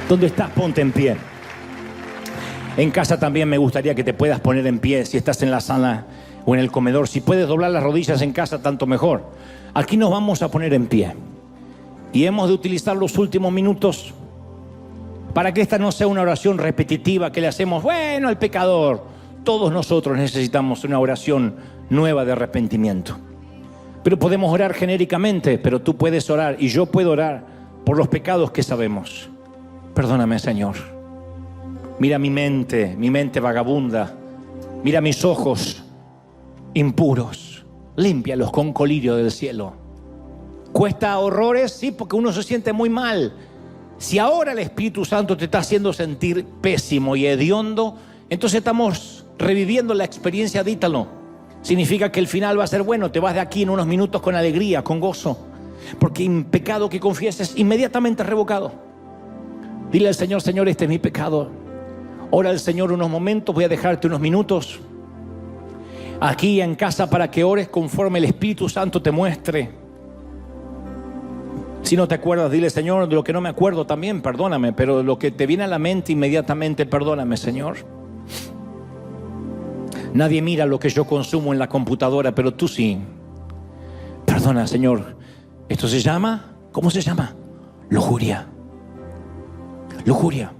¿Dónde estás? Ponte en pie. En casa también me gustaría que te puedas poner en pie si estás en la sala o en el comedor. Si puedes doblar las rodillas en casa, tanto mejor. Aquí nos vamos a poner en pie. Y hemos de utilizar los últimos minutos para que esta no sea una oración repetitiva que le hacemos, bueno, al pecador. Todos nosotros necesitamos una oración nueva de arrepentimiento. Pero podemos orar genéricamente, pero tú puedes orar y yo puedo orar por los pecados que sabemos. Perdóname, Señor. Mira mi mente vagabunda. Mira mis ojos impuros. Límpialos con colirio del cielo. ¿Cuesta horrores? Sí, porque uno se siente muy mal. Si ahora el Espíritu Santo te está haciendo sentir pésimo y hediondo, entonces estamos reviviendo la experiencia de Ítalo. Significa que el final va a ser bueno. Te vas de aquí en unos minutos con alegría, con gozo. Porque un pecado que confieses inmediatamente revocado. Dile al Señor, Señor, este es mi pecado. Ora al Señor unos momentos, voy a dejarte unos minutos aquí en casa para que ores conforme el Espíritu Santo te muestre. Si no te acuerdas, dile, Señor, de lo que no me acuerdo también, perdóname, pero lo que te viene a la mente inmediatamente, perdóname, Señor. Nadie mira lo que yo consumo en la computadora, pero tú sí. Perdona, Señor. ¿Esto se llama? ¿Cómo se llama? Lujuria. Lujuria.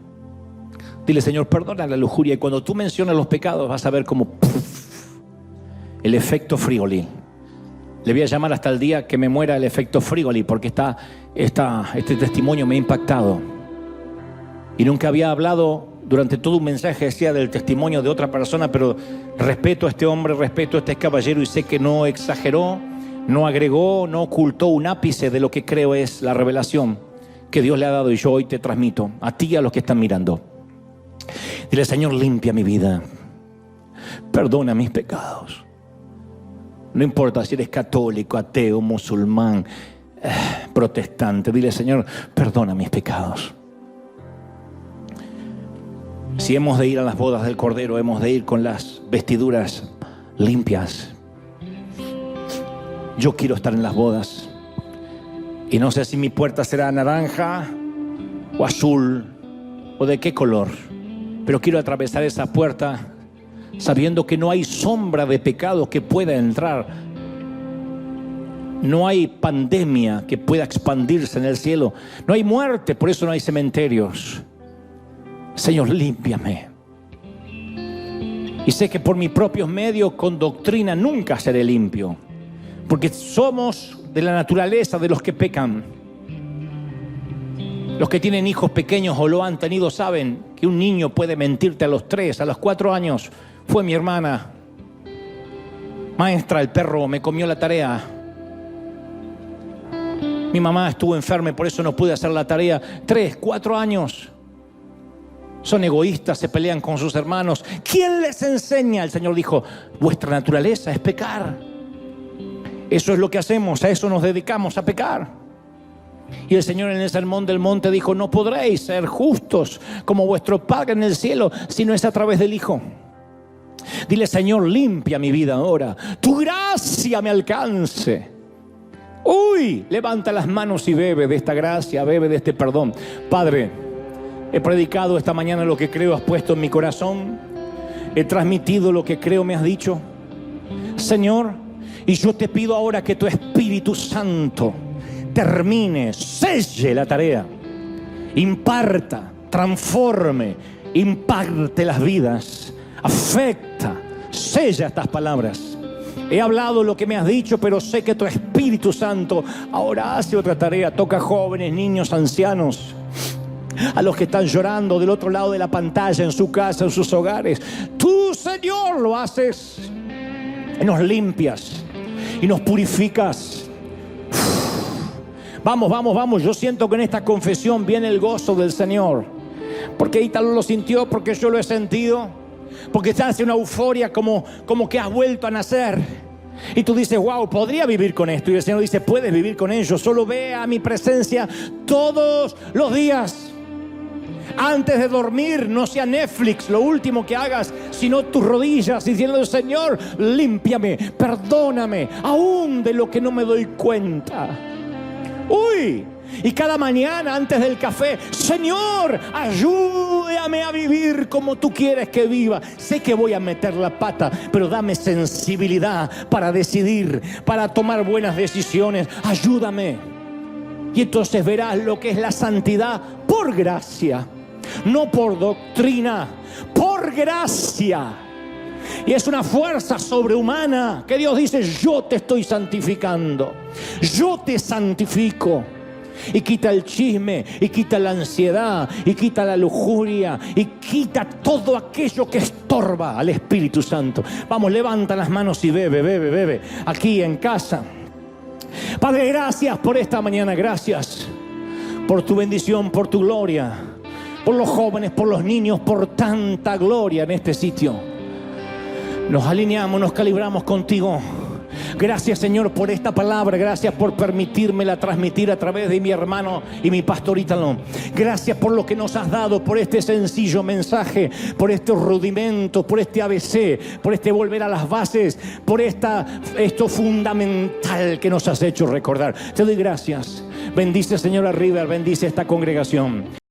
Dile, Señor, perdona la lujuria. Y cuando tú mencionas los pecados vas a ver como el efecto Frigoli. Le voy a llamar hasta el día que me muera el efecto Frigoli, porque este testimonio me ha impactado. Y nunca había hablado durante todo un mensaje, decía, del testimonio de otra persona, pero respeto a este hombre, respeto a este caballero y sé que no exageró, no agregó, no ocultó un ápice de lo que creo es la revelación que Dios le ha dado, y yo hoy te transmito a ti y a los que están mirando. Dile, Señor, limpia mi vida, perdona mis pecados. No importa si eres católico, ateo, musulmán, protestante. Dile, Señor, perdona mis pecados. Si hemos de ir a las bodas del Cordero, hemos de ir con las vestiduras limpias. Yo quiero estar en las bodas. Y no sé si mi puerta será naranja o azul o de qué color, pero quiero atravesar esa puerta sabiendo que no hay sombra de pecado que pueda entrar. No hay pandemia que pueda expandirse en el cielo. No hay muerte, por eso no hay cementerios. Señor, límpiame. Y sé que por mis propios medios, con doctrina, nunca seré limpio, porque somos de la naturaleza de los que pecan. Los que tienen hijos pequeños o lo han tenido saben que un niño puede mentirte a los 3, a los 4 años. Fue mi hermana. Maestra, el perro me comió la tarea. Mi mamá estuvo enferma y por eso no pude hacer la tarea. 3, 4 años. Son egoístas, se pelean con sus hermanos. ¿Quién les enseña? El Señor dijo, vuestra naturaleza es pecar. Eso es lo que hacemos, a eso nos dedicamos, a pecar. Y el Señor en el Sermón del Monte dijo, no podréis ser justos como vuestro Padre en el cielo, si no es a través del Hijo. Dile, Señor, limpia mi vida ahora. Tu gracia me alcance. Uy, levanta las manos y bebe de esta gracia, bebe de este perdón. Padre, he predicado esta mañana lo que creo has puesto en mi corazón. He transmitido lo que creo me has dicho. Señor, y yo te pido ahora que tu Espíritu Santo termine, selle la tarea, imparta, transforme, imparte las vidas, afecta, sella estas palabras. He hablado lo que me has dicho, pero sé que tu Espíritu Santo ahora hace otra tarea. Toca jóvenes, niños, ancianos, a los que están llorando del otro lado de la pantalla, en su casa, en sus hogares. Tú, Señor, lo haces y nos limpias y nos purificas. Vamos, vamos, vamos. Yo siento que en esta confesión viene el gozo del Señor. Porque Ítalo lo sintió, porque yo lo he sentido. Porque te hace una euforia como que has vuelto a nacer. Y tú dices, wow, podría vivir con esto. Y el Señor dice, puedes vivir con ello. Solo ve a mi presencia todos los días. Antes de dormir, no sea Netflix lo último que hagas, sino tus rodillas diciendo, Señor, límpiame, perdóname, aún de lo que no me doy cuenta. Uy, y cada mañana antes del café, Señor, ayúdame a vivir como tú quieres que viva. Sé que voy a meter la pata, pero dame sensibilidad para decidir, para tomar buenas decisiones. Ayúdame. Y entonces verás lo que es la santidad por gracia, no por doctrina, por gracia. Y es una fuerza sobrehumana que Dios dice, yo te estoy santificando, yo te santifico. Y quita el chisme, y quita la ansiedad, y quita la lujuria, y quita todo aquello que estorba al Espíritu Santo. Vamos, levanta las manos y bebe, bebe, bebe, aquí en casa. Padre, gracias por esta mañana, gracias por tu bendición, por tu gloria, por los jóvenes, por los niños, por tanta gloria en este sitio. Nos alineamos, nos calibramos contigo. Gracias, Señor, por esta palabra. Gracias por permitírmela transmitir a través de mi hermano y mi pastor Ítalo. Gracias por lo que nos has dado, por este sencillo mensaje, por estos rudimentos, por este ABC, por este volver a las bases, por esto fundamental que nos has hecho recordar. Te doy gracias. Bendice, Señor, a River, bendice esta congregación.